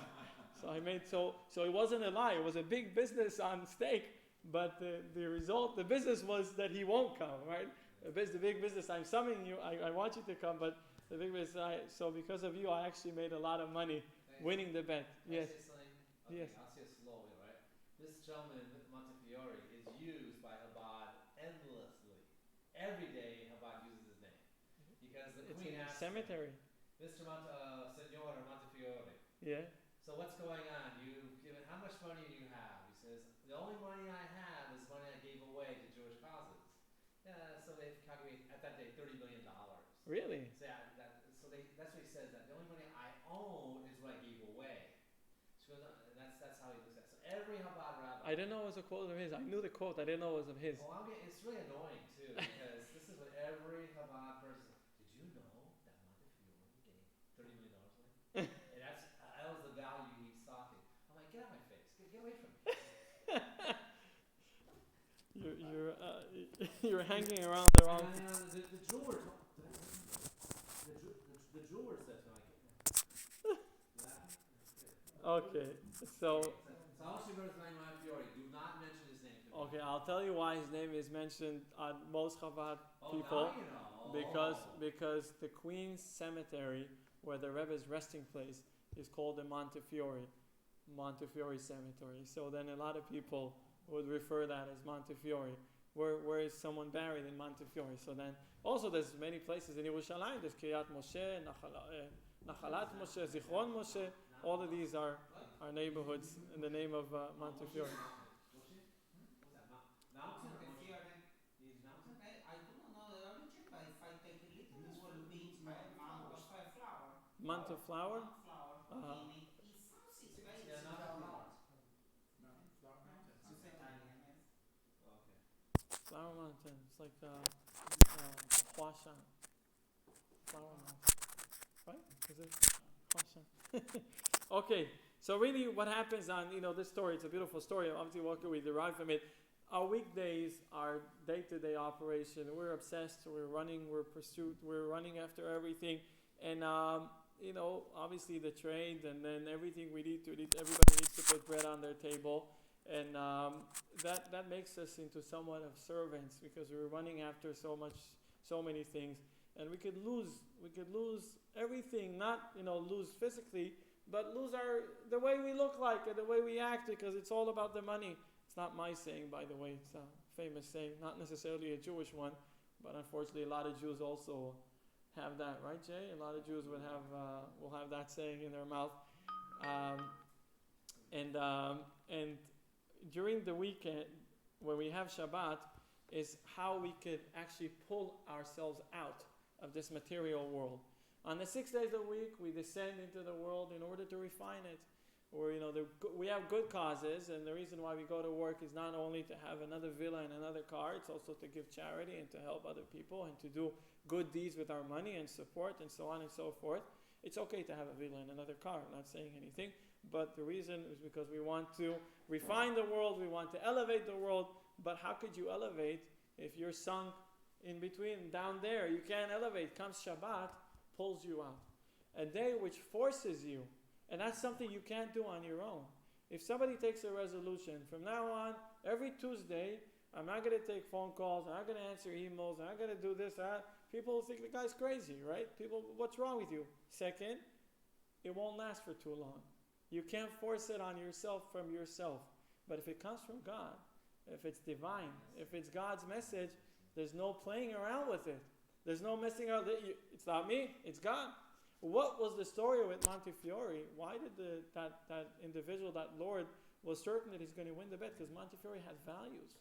So it wasn't a lie. It was a big business on stake. But the result, the business was that he won't come, right? the big business. I'm summoning you. I want you to come, but the big business. So because of you, I actually made a lot of money winning the bet. Yes. Can I say something? Okay, Yes. I'll say it slowly, right? This gentleman, Montefiore, is used by Chabad endlessly. Every day, Chabad uses his name. Because the It's Queen in the asked cemetery. him, Mr. Senor Montefiore, Yeah. so what's going on? You've given, how much money do you have? He says, the only money I have is money I gave away to Jewish causes. Yeah, so they've calculated at that day $30 million. Really? So yeah, that's what he says. That the only money I own is what I gave away. She goes, and that's how he looks at it. So every Chabad rabbi. I didn't know it was a quote of his. I knew the quote. I didn't know it was of his. Oh, it's really annoying too because this is what every Chabad person. Did you know that Montefiore gave $30 million away? And that was the value he's talking. I'm like, get out of my face. Get away from me. You're hanging around the wrong. The jeweler. The jeweler said to me, Okay, so do not mention his name to me. okay, I'll tell you why his name is mentioned on most Chabad people. Now you know. Because the Queen's Cemetery, where the Rebbe's resting place, is called the Montefiore Cemetery. So then a lot of people would refer that as Montefiore. Where is someone buried in Montefiore? So then also there's many places in Yerushalayim. There's Kiryat Moshe, Nachalat Moshe, Zichron Moshe. All of these are neighborhoods in the name of Montefiore. Mountain? These mountain? I do not know the origin, but if I take a little, it will be Mount of Flower. Mount of Flower? Mount Flower. Uh-huh. It sounds it's very Yeah, not similar. Flower Mountain. It's Italian, yes. Okay. Flower Mountain. It's like Huashan. Flower Mountain. Right? Is it Huashan? Okay. So really what happens on, this story, it's a beautiful story. Obviously what we derive from it. Our weekdays, our day-to-day operation, we're obsessed, we're running after everything. And, obviously the trade and then everything we need to eat, everybody needs to put bread on their table. And that makes us into somewhat of servants because we're running after so many things. And we could lose everything, not, lose physically, but lose the way we look like and the way we act because it's all about the money. It's not my saying, by the way. It's a famous saying, not necessarily a Jewish one, but unfortunately a lot of Jews also have that, right, Jay? A lot of Jews will have that saying in their mouth. And during the weekend, when we have Shabbat, is how we could actually pull ourselves out of this material world. On the 6 days a week, we descend into the world in order to refine it. Or, we have good causes, and the reason why we go to work is not only to have another villa and another car, it's also to give charity and to help other people and to do good deeds with our money and support and so on and so forth. It's okay to have a villa and another car, I'm not saying anything, but the reason is because we want to refine the world, we want to elevate the world, but how could you elevate if you're sunk in between, down there? You can't elevate. Comes Shabbat, pulls you out. A day which forces you, and that's something you can't do on your own. If somebody takes a resolution, from now on, every Tuesday, I'm not going to take phone calls, I'm not going to answer emails, I'm not going to do this, that. People think the guy's crazy, right? People, what's wrong with you? Second, it won't last for too long. You can't force it on yourself from yourself. But if it comes from God, if it's divine, if it's God's message, there's no playing around with it. There's no messing around. It's not me, it's God. What was the story with Montefiore? Why did that individual, that Lord, was certain that he's going to win the bet? Because Montefiore had values.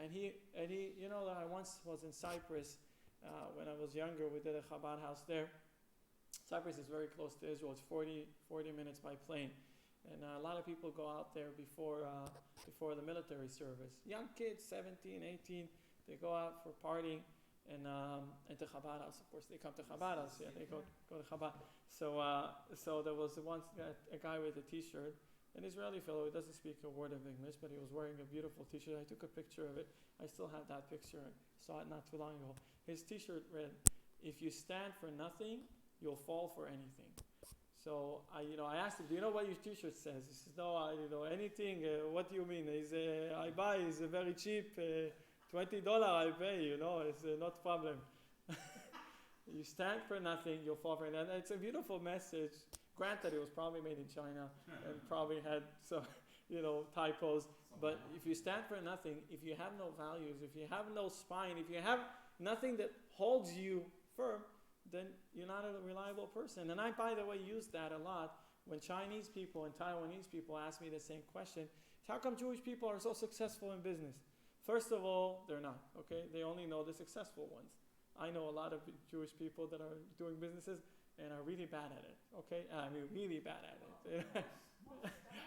And he, I once was in Cyprus when I was younger. We did a Chabad house there. Cyprus is very close to Israel. It's 40 minutes by plane. And a lot of people go out there before the military service. Young kids, 17, 18, they go out for partying. And to Chabad house, of course, they come to Chabad house. Yeah, they go to Chabad. So there was once a guy with a T-shirt, an Israeli fellow who doesn't speak a word of English, but he was wearing a beautiful T-shirt. I took a picture of it. I still have that picture. I saw it not too long ago. His T-shirt read, "If you stand for nothing, you'll fall for anything." So I asked him, "Do you know what your T-shirt says?" He says, "No, anything. What do you mean?" I buy. It's very cheap. $20 I pay, it's not problem. You stand for nothing, you'll fall for it. And it's a beautiful message. Granted, it was probably made in China and probably had some, typos. But if you stand for nothing, if you have no values, if you have no spine, if you have nothing that holds you firm, then you're not a reliable person. And I, by the way, use that a lot when Chinese people and Taiwanese people ask me the same question. How come Jewish people are so successful in business? First of all, they're not, okay? They only know the successful ones. I know a lot of Jewish people that are doing businesses and are really bad at it, okay? I mean, really bad at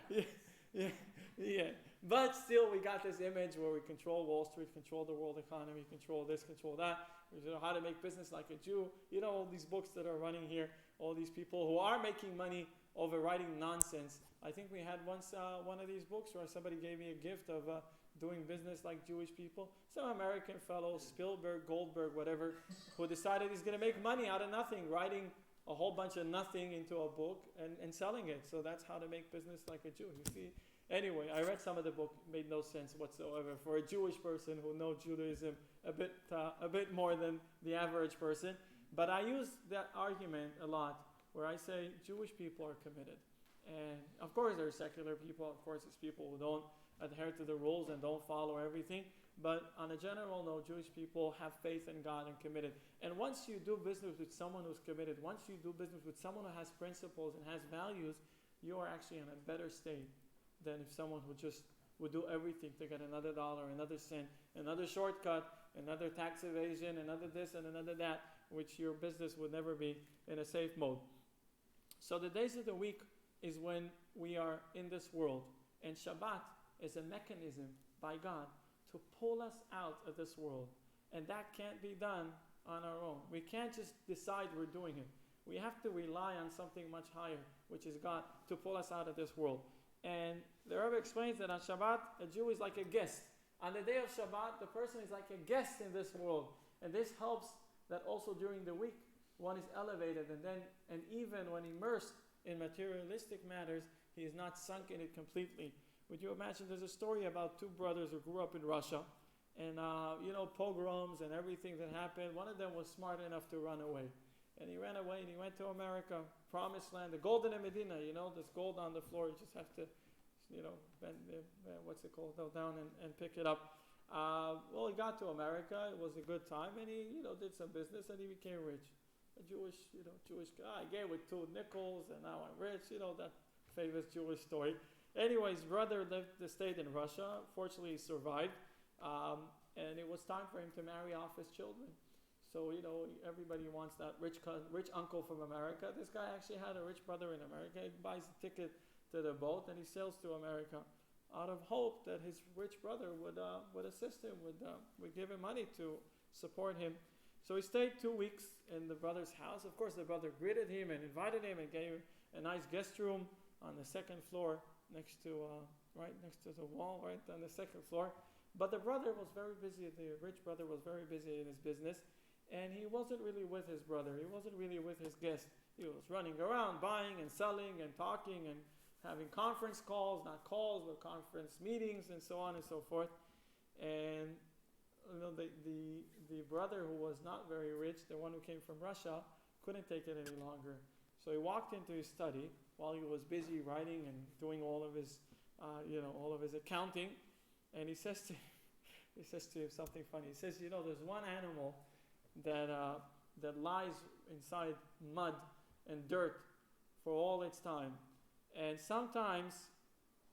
it. Yeah. But still, we got this image where we control Wall Street, control the world economy, control this, control that. We know how to make business like a Jew. All these books that are running here, all these people who are making money over writing nonsense. I think we had once one of these books where somebody gave me a gift of doing business like Jewish people. Some American fellow, Spielberg, Goldberg, whatever, who decided he's going to make money out of nothing, writing a whole bunch of nothing into a book and selling it. So that's how to make business like a Jew. You see? Anyway, I read some of the book, made no sense whatsoever for a Jewish person who knows Judaism a bit more than the average person. But I use that argument a lot where I say Jewish people are committed. And of course there are secular people, of course it's people who don't adhere to the rules and don't follow everything. But on a general note, Jewish people have faith in God and committed. And once you do business with someone who's committed, once you do business with someone who has principles and has values, you are actually in a better state than if someone who just would do everything to get another dollar, another cent, another shortcut, another tax evasion, another this and another that, which your business would never be in a safe mode. So the days of the week is when we are in this world. And Shabbat is a mechanism by God to pull us out of this world. And that can't be done on our own. We can't just decide we're doing it. We have to rely on something much higher, which is God, to pull us out of this world. And the Rebbe explains that on Shabbat, a Jew is like a guest. On the day of Shabbat, the person is like a guest in this world. And this helps that also during the week, one is elevated. And even when immersed in materialistic matters, he is not sunk in it completely. Would you imagine, there's a story about two brothers who grew up in Russia. And, pogroms and everything that happened. One of them was smart enough to run away. And he ran away and he went to America, promised land, the golden Medina, there's gold on the floor. You just have to, bend down and pick it up. Well, he got to America. It was a good time. And he, did some business and he became rich. A Jewish guy. I gave with 2 nickels and now I'm rich. That famous Jewish story. Anyways, brother stayed in Russia. Fortunately, he survived. And it was time for him to marry off his children. So, everybody wants that rich uncle from America. This guy actually had a rich brother in America. He buys a ticket to the boat and he sails to America out of hope that his rich brother would assist him, would give him money to support him. So he stayed 2 weeks in the brother's house. Of course, the brother greeted him and invited him and gave him a nice guest room on the second floor right next to the wall, right on the second floor. But the brother was very busy. The rich brother was very busy in his business. And he wasn't really with his brother. He wasn't really with his guest. He was running around, buying and selling and talking and having conference calls, not calls, but conference meetings and so on and so forth. And the brother who was not very rich, the one who came from Russia, couldn't take it any longer. So he walked into his study while he was busy writing and doing all of his accounting. And he says to him something funny. He says, there's one animal that lies inside mud and dirt for all its time. And sometimes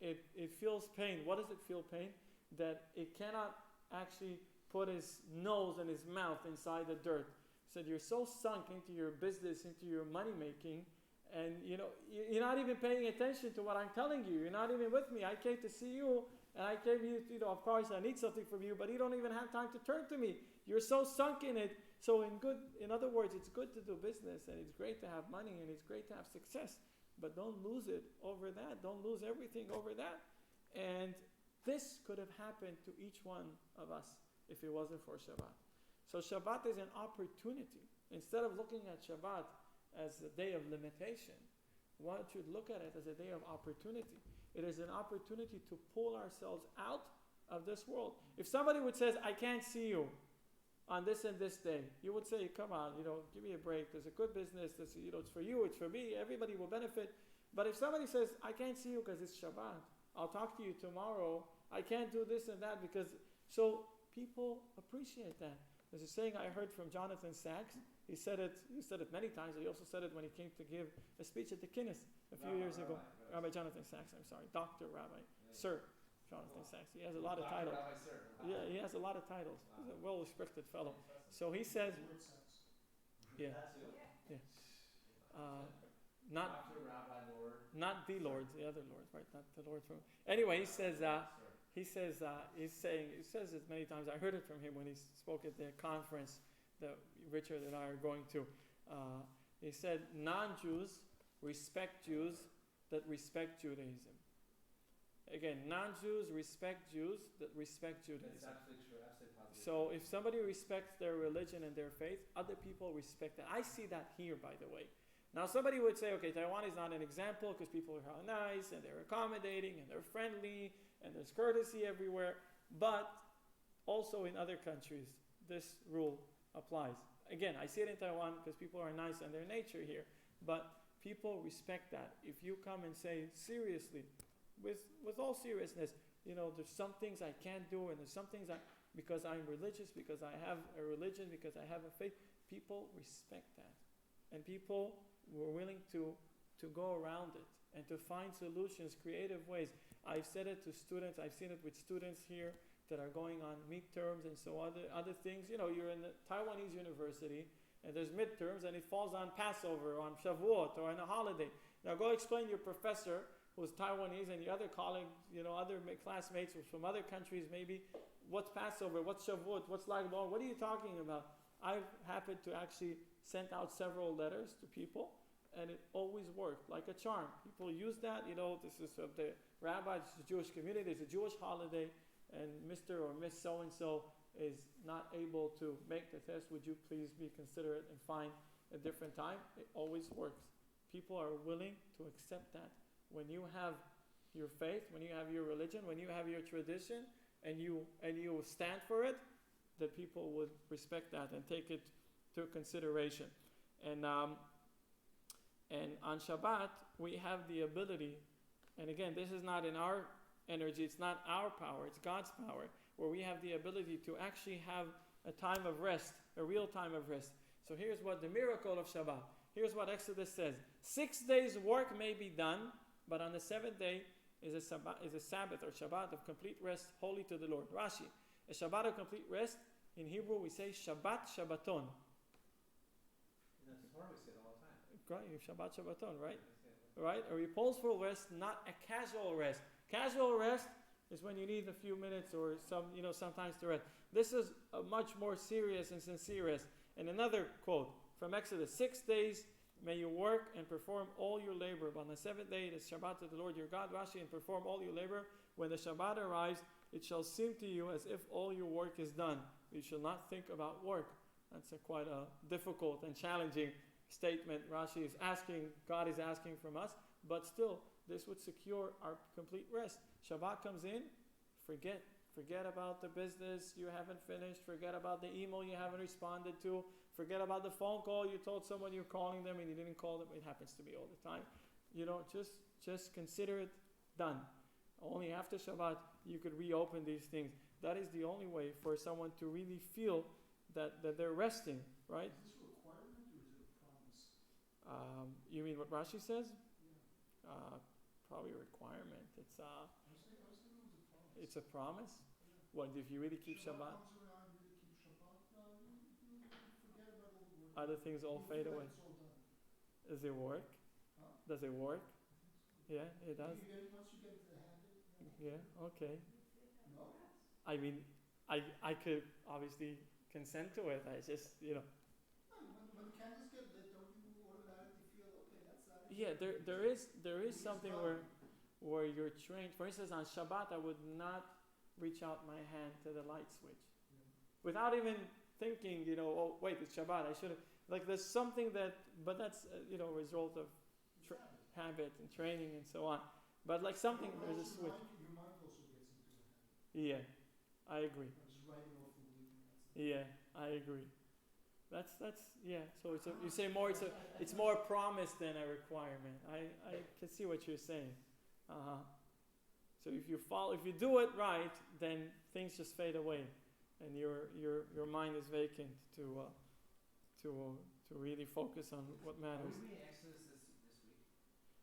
it feels pain. What does it feel pain? That it cannot actually put his nose and his mouth inside the dirt. He said, you're so sunk into your business, into your money making, and you're not even paying attention to what I'm telling you. You're not even with me. I came to see you, and I came here, of course I need something from you, but you don't even have time to turn to me. You're so sunk in it. So in other words, it's good to do business and it's great to have money and it's great to have success, but don't lose it over that. Don't lose everything over that. And this could have happened to each one of us if it wasn't for Shabbat. So Shabbat is an opportunity. Instead of looking at Shabbat as a day of limitation, one should look at it as a day of opportunity. It is an opportunity to pull ourselves out of this world. If somebody would say, I can't see you on this and this day, you would say, come on, give me a break. There's a good business. It's for you, it's for me. Everybody will benefit. But if somebody says, I can't see you because it's Shabbat, I'll talk to you tomorrow, I can't do this and that because, so people appreciate that. There's a saying I heard from Jonathan Sachs. He said it many times. He also said it when he came to give a speech at the Kinnis a few years ago. Rabbi Jonathan Sachs, I'm sorry. Dr. Rabbi. Sir Jonathan Sachs. He has a lot of titles. Yeah, he has a lot of titles. He's a well-respected fellow. So he says, yeah. Not Dr. Rabbi Lord. Not the Lord, the other Lord, right? Not the Lord from. Anyway, he says it many times. I heard it from him when he spoke at the conference that Richard and I are going to. He said, non-Jews respect Jews that respect Judaism. Again, non-Jews respect Jews that respect Judaism. That's absolutely true. Absolutely positive. So if somebody respects their religion and their faith, other people respect that. I see that here, by the way. Now somebody would say, okay, Taiwan is not an example because people are nice and they're accommodating and they're friendly and there's courtesy everywhere. But also in other countries, this rule applies. Again, I see it in Taiwan because people are nice and their nature here. But people respect that. If you come and say seriously, with all seriousness, there's some things I can't do and there's some things because I'm religious, because I have a religion, because I have a faith, people respect that. And people were willing to go around it and to find solutions, creative ways. I've said it to students, I've seen it with students here that are going on midterms and so other things. You're in the Taiwanese university and there's midterms and it falls on Passover, on Shavuot, or on a holiday. Now go explain to your professor who's Taiwanese and your other colleagues, other classmates from other countries maybe, what's Passover, what's Shavuot, what's Lag BaOmer, what are you talking about? I've happened to actually send out several letters to people and it always worked like a charm. People use that, this is of the rabbi, this is a Jewish community, there's a Jewish holiday, and Mr. or Miss so-and-so is not able to make the test. Would you please be considerate and find a different time? It always works. People are willing to accept that. When you have your faith, when you have your religion, when you have your tradition, and you stand for it, that people would respect that and take it to consideration. And on Shabbat, we have the ability, and again, this is not in our energy, it's not our power, it's God's power, where we have the ability to actually have a time of rest, a real time of rest. So here's what the miracle of Shabbat, here's what Exodus says. 6 days work may be done, but on the seventh day is a Sabbath or Shabbat of complete rest, holy to the Lord. Rashi, a Shabbat of complete rest, in Hebrew we say Shabbat Shabbaton. In the Torah we say it all the time. Right, Shabbat Shabbaton, right? Right? A reposeful rest, not a casual rest. Casual rest is when you need a few minutes or sometimes to rest. This is a much more serious and sincere rest. And another quote from Exodus, 6 days may you work and perform all your labor. But on the seventh day, it is Shabbat to the Lord your God, Rashi, and perform all your labor. When the Shabbat arrives, it shall seem to you as if all your work is done. You shall not think about work. That's quite a difficult and challenging statement Rashi is asking, God is asking from us. But still, this would secure our complete rest. Shabbat comes in, forget about the business you haven't finished, forget about the email you haven't responded to, forget about the phone call you told someone you're calling them and you didn't call them. It happens to me all the time. Just consider it done. Only after Shabbat you could reopen these things. That is the only way for someone to really feel that they're resting, right? Is this a requirement or is it a promise? You mean what Rashi says? Yeah. Probably a requirement. It's I was thinking it was a promise. it's a promise. Yeah. What if you really keep Shabbat? Comes around, you really keep Shabbat. You forget about all the work. Other things all You fade forget away. It's all done. Does it work? Huh? Does it work? Yeah, it does. Once you get into the habit. Yeah, okay. No? I mean, I could obviously consent to it. I just, No, when the candles get lit, don't you automatically feel, okay, that's that? yeah, there is something where you're trained. For instance, on Shabbat, I would not reach out my hand to the light switch. Yeah. Without even thinking, oh, wait, it's Shabbat, I should have, there's something but that's, a result of habit and training and so on. But something, there's a switch. Your mind also gets into the habit. Yeah, I agree. I was writing off the week. Yeah, I agree. That's yeah. So you say more. It's more promise than a requirement. I can see what you're saying. So if you do it right, then things just fade away, and your mind is vacant to really focus on what Are matters. we reading Exodus this week?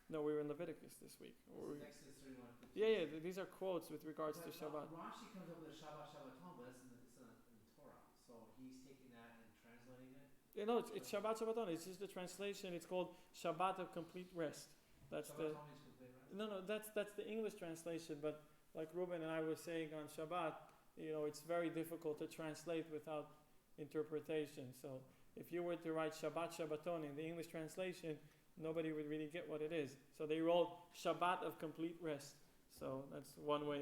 No, we were in Leviticus this week. This is Exodus 31. Yeah. These are quotes with regards to But Shabbat. Rashi comes up with a Shabbaton, but it's in the Torah. So he's taking that and translating it. You know, it's Shabbat Shabbaton. It's just the translation. It's called Shabbat of complete rest. That's the Shabbaton means complete rest. no. That's the English translation. But like Ruben and I were saying on Shabbat, it's very difficult to translate without interpretation. So if you were to write Shabbat Shabbaton in the English translation, nobody would really get what it is. So they wrote Shabbat of complete rest. So that's one way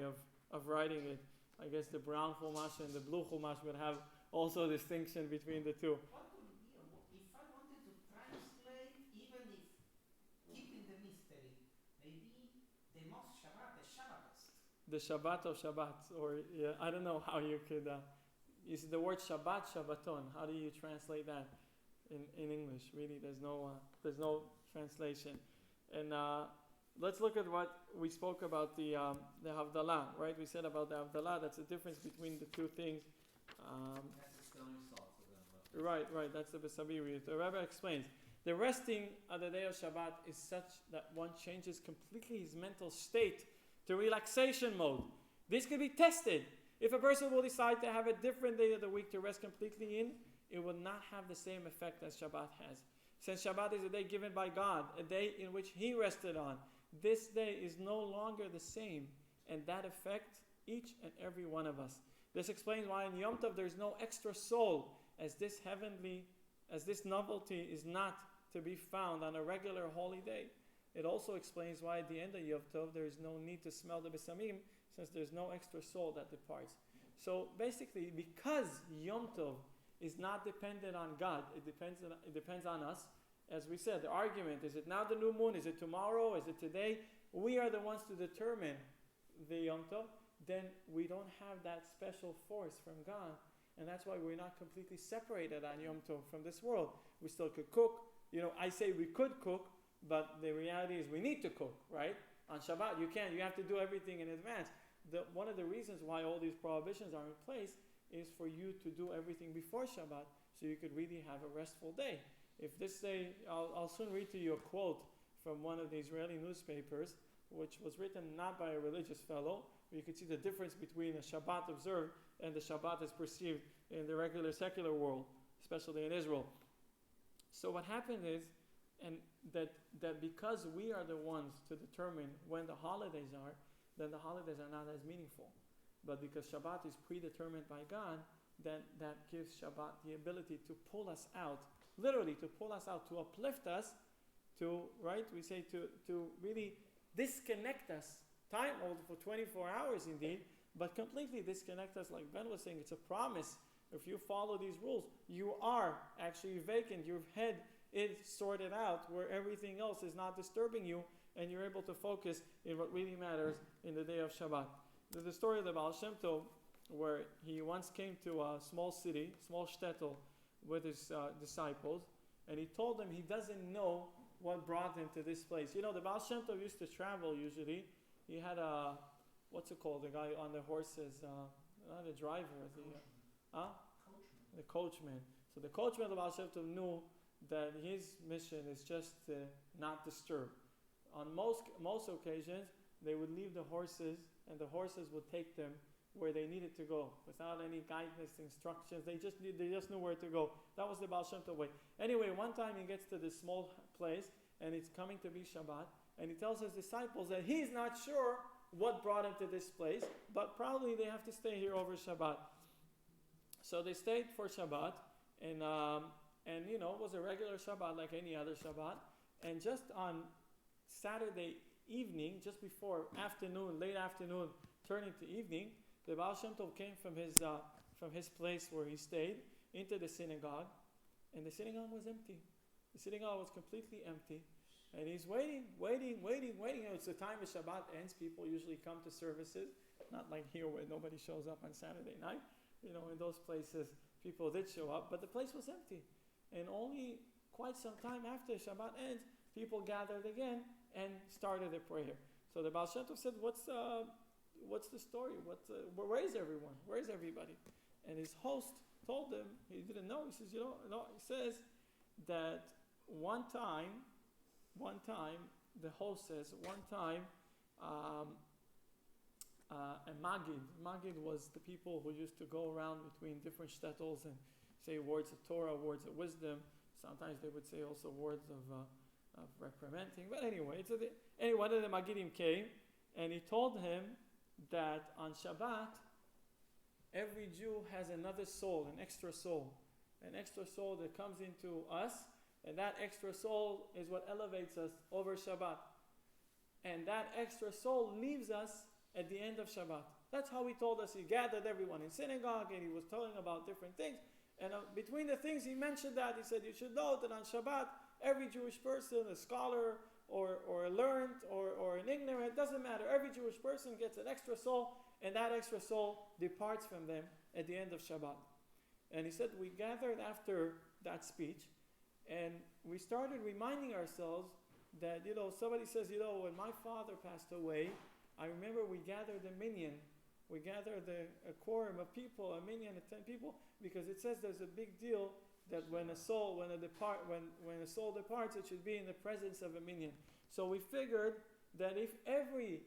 of writing it. I guess the brown Chumash and the blue Chumash would have also distinction between the two. What would be, if I wanted to translate, even if keeping the mystery, maybe the most Shabbat, the Shabbatist. The Shabbat of Shabbats, or yeah, I don't know how you could. Is the word Shabbat Shabbaton? How do you translate that in English? Really, there's no translation. And let's look at what we spoke about the Havdalah, right? We said about the Havdalah. That's the difference between the two things. That's the stoning salt for them. Right. That's the Besabiri. The Rebbe explains the resting on the day of Shabbat is such that one changes completely his mental state to relaxation mode. This could be tested. If a person will decide to have a different day of the week to rest completely in, it will not have the same effect as Shabbat has. Since Shabbat is a day given by God, a day in which He rested on, this day is no longer the same, and that affects each and every one of us. This explains why in Yom Tov there is no extra soul, as this novelty is not to be found on a regular holy day. It also explains why at the end of Yom Tov there is no need to smell the besamim, since there's no extra soul that departs. So basically, because Yom Tov is not dependent on God, it depends on us. As we said, the argument, is it now the new moon? Is it tomorrow? Is it today? We are the ones to determine the Yom Tov. Then we don't have that special force from God. And that's why we're not completely separated on Yom Tov from this world. We still could cook. I say we could cook, but the reality is we need to cook, right? On Shabbat, you can't. You have to do everything in advance. One of the reasons why all these prohibitions are in place is for you to do everything before Shabbat, so you could really have a restful day. If this day, I'll soon read to you a quote from one of the Israeli newspapers, which was written not by a religious fellow. You could see the difference between a Shabbat observed and the Shabbat as perceived in the regular secular world, especially in Israel. So what happened is, and that because we are the ones to determine when the holidays are, then the holidays are not as meaningful. But because Shabbat is predetermined by God, then that gives Shabbat the ability to pull us out, literally to pull us out, to uplift us, we say to really disconnect us, time for 24 hours indeed, but completely disconnect us. Like Ben was saying, it's a promise. If you follow these rules, you are actually vacant. Your head is sorted out where everything else is not disturbing you, and you're able to focus in what really matters in the day of Shabbat. There's the story of the Baal Shem Tov, where he once came to a small city, small shtetl, with his disciples, and he told them he doesn't know what brought him to this place. The Baal Shem Tov used to travel usually. He had the guy on the horses, not the driver, the coachman. So the coachman of the Baal Shem Tov knew that his mission is just to not disturb. On most occasions, they would leave the horses, and the horses would take them where they needed to go without any guidance, instructions. They just knew where to go. That was the Baal Shem Tov way. Anyway, one time he gets to this small place, and it's coming to be Shabbat, and he tells his disciples that he's not sure what brought him to this place, but probably they have to stay here over Shabbat. So they stayed for Shabbat, and it was a regular Shabbat like any other Shabbat. And just on Saturday evening, just before late afternoon, turning to evening, the Baal Shem Tov came from his place where he stayed into the synagogue, and the synagogue was empty. The synagogue was completely empty. And he's waiting. It's the time of Shabbat ends. People usually come to services. Not like here where nobody shows up on Saturday night. In those places, people did show up, but the place was empty. And only quite some time after Shabbat ends, people gathered again and started a prayer. So the Baal Shem Tov said, what's the story? Where is everyone? Where is everybody? And his host told him, he didn't know. He says, he says that one time, the host says, a Magid was the people who used to go around between different shtetls and say words of Torah, words of wisdom. Sometimes they would say also words of reprimanding. But anyway, one of the Magidim came and he told him that on Shabbat, every Jew has another soul, an extra soul that comes into us, and that extra soul is what elevates us over Shabbat. And that extra soul leaves us at the end of Shabbat. That's how he told us. He gathered everyone in synagogue and he was telling about different things. And between the things he mentioned that, he said, you should know that on Shabbat, every Jewish person, a scholar or a learned or an ignorant, doesn't matter. Every Jewish person gets an extra soul, and that extra soul departs from them at the end of Shabbat. And he said, we gathered after that speech, and we started reminding ourselves that, somebody says, when my father passed away, I remember we gathered a minyan. We gathered a quorum of people, a minyan of 10 people, because it says there's a big deal that when a soul departs, it should be in the presence of a minyan. So we figured that if every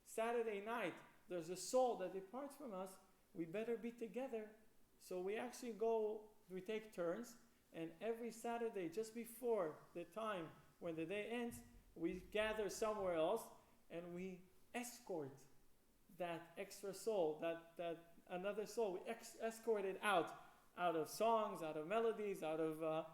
Saturday night there's a soul that departs from us, we better be together. So we take turns, and every Saturday, just before the time when the day ends, we gather somewhere else and we escort that extra soul, that another soul. We escort it out of songs, out of melodies, out of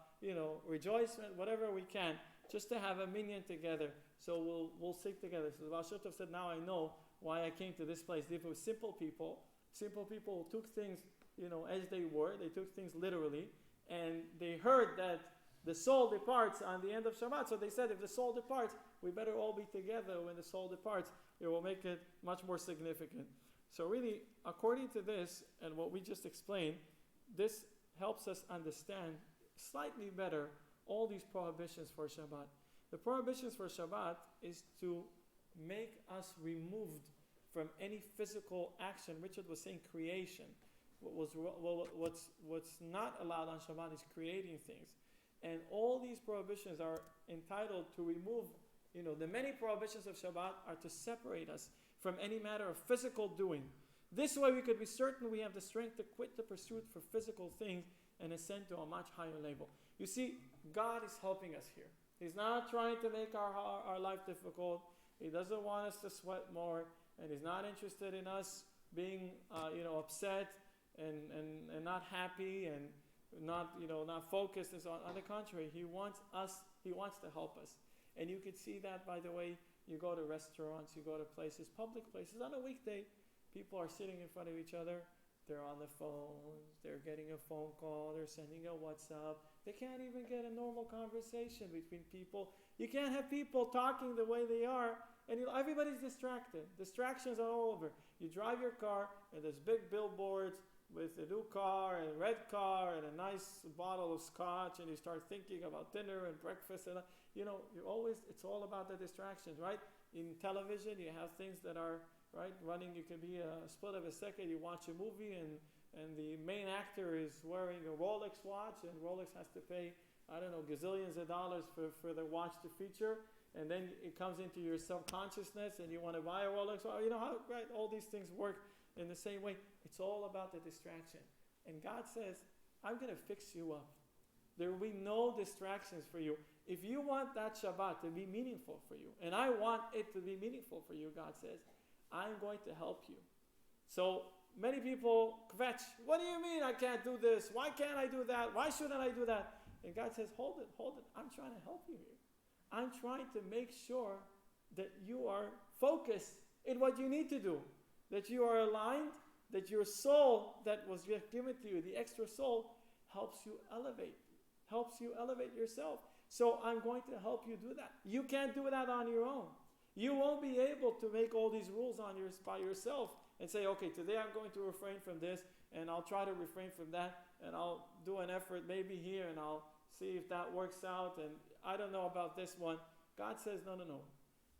rejoicement, whatever we can, just to have a minyan together. So we'll sing together. So the Baal Shem Tov said, now I know why I came to this place. If it was simple people who took things as they were, they took things literally, and they heard that the soul departs on the end of Shabbat. So they said, if the soul departs, we better all be together when the soul departs. It will make it much more significant. So really, according to this and what we just explained, this helps us understand slightly better all these prohibitions for Shabbat. The prohibitions for Shabbat is to make us removed from any physical action. Richard was saying creation. What's not allowed on Shabbat is creating things. And all these prohibitions are entitled to remove, the many prohibitions of Shabbat are to separate us from any matter of physical doing. This way we could be certain we have the strength to quit the pursuit for physical things and ascend to a much higher level. You see, God is helping us here. He's not trying to make our life difficult. He doesn't want us to sweat more, and He's not interested in us being upset and not happy and not focused. And so on the contrary, He wants to help us. And you could see that by the way you go to restaurants, you go to places, public places. On a weekday, people are sitting in front of each other. They're on the phones. They're getting a phone call. They're sending a WhatsApp. They can't even get a normal conversation between people. You can't have people talking the way they are. And everybody's distracted. Distractions are all over. You drive your car, and there's big billboards with a new car and a red car and a nice bottle of scotch, and you start thinking about dinner and breakfast, and it's all about the distractions, right? In television, you have things that are running. You can be a split of a second. You watch a movie, and the main actor is wearing a Rolex watch, and Rolex has to pay gazillions of dollars for the watch to feature, and then it comes into your subconsciousness, and you want to buy a Rolex watch. All these things work in the same way. It's all about the distraction. And God says, I'm going to fix you up. There will be no distractions for you. If you want that Shabbat to be meaningful for you, and I want it to be meaningful for you, God says, I'm going to help you. So many people kvetch. What do you mean I can't do this? Why can't I do that? Why shouldn't I do that? And God says, hold it. I'm trying to help you here. I'm trying to make sure that you are focused in what you need to do, that you are aligned, that your soul that was given to you, the extra soul, helps you elevate yourself. So I'm going to help you do that. You can't do that on your own. You won't be able to make all these rules by yourself and say, okay, today I'm going to refrain from this, and I'll try to refrain from that, and I'll do an effort maybe here, and I'll see if that works out, and I don't know about this one. God says, no.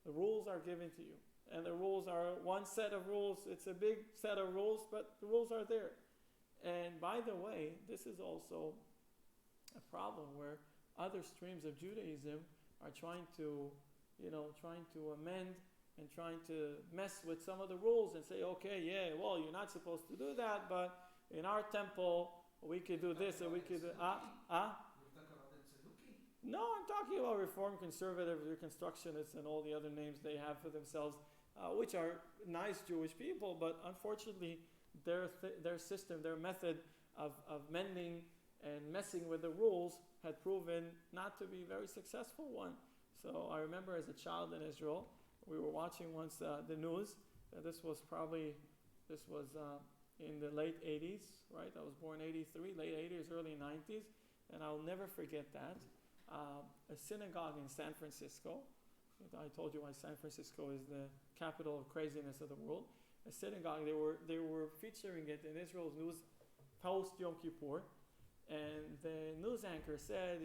The rules are given to you. And the rules are one set of rules. It's a big set of rules, but the rules are there. And by the way, this is also a problem where other streams of Judaism are trying to amend and trying to mess with some of the rules and say, okay, yeah, well, you're not supposed to do that, but in our temple, we could do this, or we could do, You're talking about the Tzeduki? No, I'm talking about Reform, Conservative, Reconstructionists, and all the other names they have for themselves, which are nice Jewish people, but unfortunately, their system, their method of mending and messing with the rules had proven not to be a very successful one. So I remember as a child in Israel, we were watching once the news. This was in the late 80s, right? I was born 83, late 80s, early 90s, and I'll never forget that. A synagogue in San Francisco. I told you why San Francisco is the capital of craziness of the world. A synagogue, they were featuring it in Israel's news post Yom Kippur, and the news anchor said,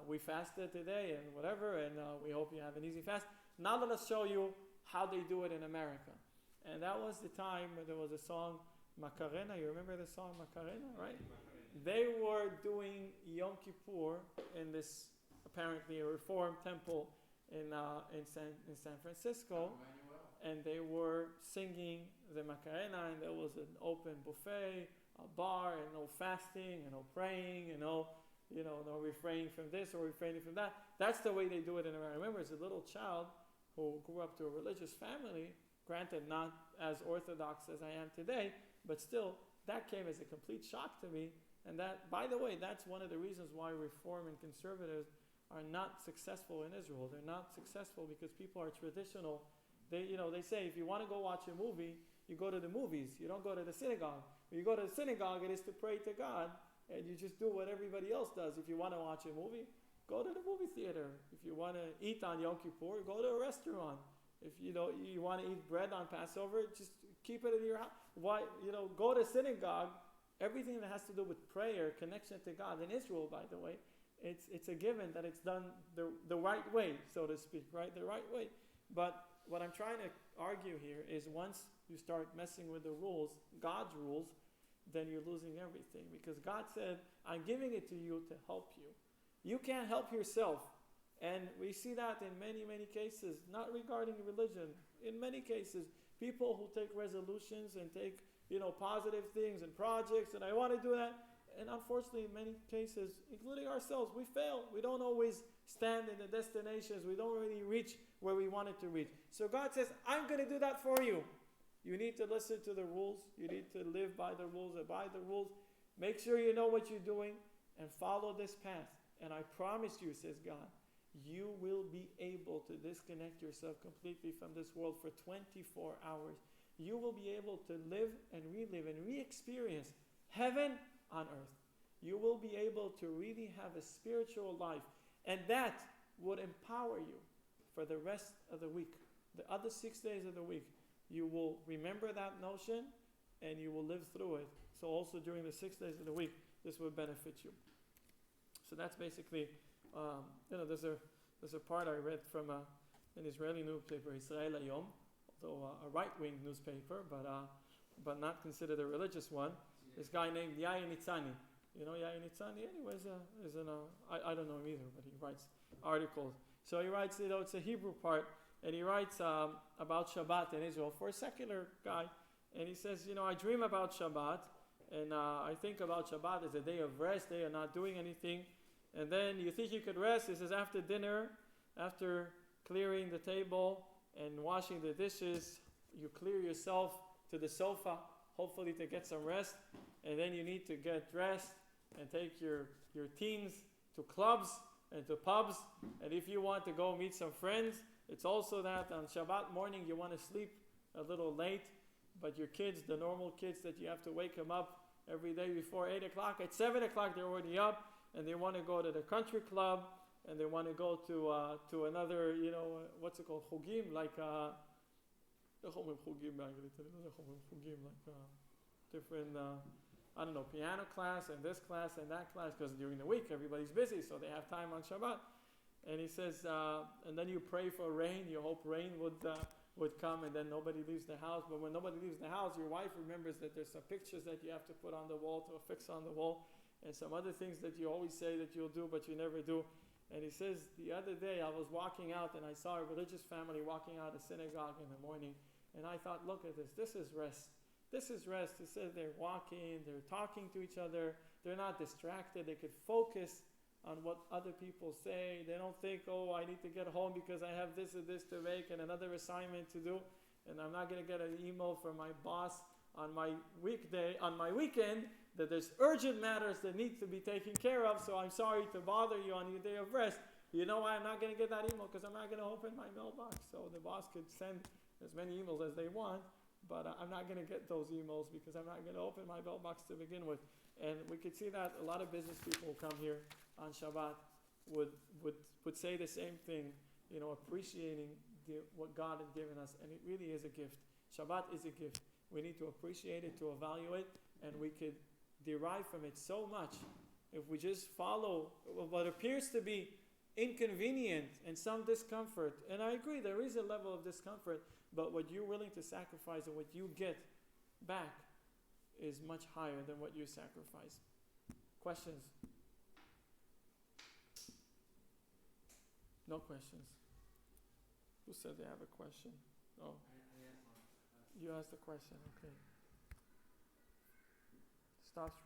we fasted today and whatever, and we hope you have an easy fast. Now let us show you how they do it in America. And that was the time when there was a song, Macarena. You remember the song Macarena, right? They were doing Yom Kippur in this apparently a Reformed temple in San Francisco, and they were singing the Macarena, and there was an open buffet, a bar, and no fasting, and no praying, and no refraining from this or refraining from that. That's the way they do it in America. I remember as a little child who grew up to a religious family, granted not as orthodox as I am today, but still, that came as a complete shock to me. And that, by the way, that's one of the reasons why Reform and conservatives are not successful in Israel. They're not successful because people are traditional. They say if you want to go watch a movie, you go to the movies. You don't go to the synagogue. When you go to the synagogue, it is to pray to God, and you just do what everybody else does. If you want to watch a movie, go to the movie theater. If you want to eat on Yom Kippur, go to a restaurant. If you want to eat bread on Passover, just keep it in your house. Why go to synagogue? Everything that has to do with prayer, connection to God in Israel, by the way, it's a given that it's done the right way, so to speak, right? The right way. But what I'm trying to argue here is once you start messing with the rules, God's rules, then you're losing everything. Because God said, I'm giving it to you to help you. You can't help yourself. And we see that in many, many cases, not regarding religion. In many cases, people who take resolutions and take positive things and projects, and I want to do that. And unfortunately, in many cases, including ourselves, we fail. We don't always stand in the destinations. We don't really reach where we wanted to reach. So God says, I'm going to do that for you. You need to listen to the rules. You need to live by the rules, abide the rules. Make sure you know what you're doing and follow this path. And I promise you, says God, you will be able to disconnect yourself completely from this world for 24 hours. You will be able to live and relive and re-experience heaven on earth. You will be able to really have a spiritual life. And that would empower you for the rest of the week. The other 6 days of the week, you will remember that notion and you will live through it. So also during the 6 days of the week, this will benefit you. So that's basically, there's a part I read from an Israeli newspaper, Israel Hayom, although a right-wing newspaper, but not considered a religious one. This guy named Yair Nitzani. You know Yair Nitzani? Anyways, I don't know him either, but he writes articles. So he writes, it's a Hebrew part, and he writes about Shabbat in Israel for a secular guy. And he says, I dream about Shabbat, and I think about Shabbat as a day of rest, day of not doing anything. And then you think you could rest. He says, after dinner, after clearing the table and washing the dishes, you clear yourself to the sofa, hopefully to get some rest. And then you need to get dressed and take your teens to clubs and to pubs. And if you want to go meet some friends, it's also that on Shabbat morning you want to sleep a little late, but your kids, the normal kids that you have to wake them up every day before 8 o'clock, at 7 o'clock they're already up and they want to go to the country club and they want to go to another, what's it called, chugim, like different, I don't know, piano class and this class and that class, because during the week everybody's busy, so they have time on Shabbat. And he says, and then you pray for rain, you hope rain would come, and then nobody leaves the house. But when nobody leaves the house, your wife remembers that there's some pictures that you have to put on the wall, to affix on the wall, and some other things that you always say that you'll do, but you never do. And he says, the other day I was walking out and I saw a religious family walking out of synagogue in the morning, and I thought, look at this, this is rest. This is rest. He says they're walking, they're talking to each other, they're not distracted, they could focus on what other people say. They don't think, oh, I need to get home because I have this and this to make and another assignment to do, and I'm not going to get an email from my boss on my weekend that there's urgent matters that need to be taken care of, so I'm sorry to bother you on your day of rest. You know why I'm not going to get that email? Because I'm not going to open my mailbox. So the boss could send as many emails as they want, but I'm not going to get those emails because I'm not going to open my mailbox to begin with. And we could see that a lot of business people who come here on Shabbat would say the same thing, appreciating what God has given us, and it really is a gift. Shabbat is a gift. We need to appreciate it, to evaluate, and we could derive from it so much if we just follow what appears to be inconvenient and some discomfort. And I agree, there is a level of discomfort, but what you're willing to sacrifice and what you get back is much higher than what you sacrifice. Questions? No questions. Who said they have a question? Oh, I asked one. you asked the question, okay. Stops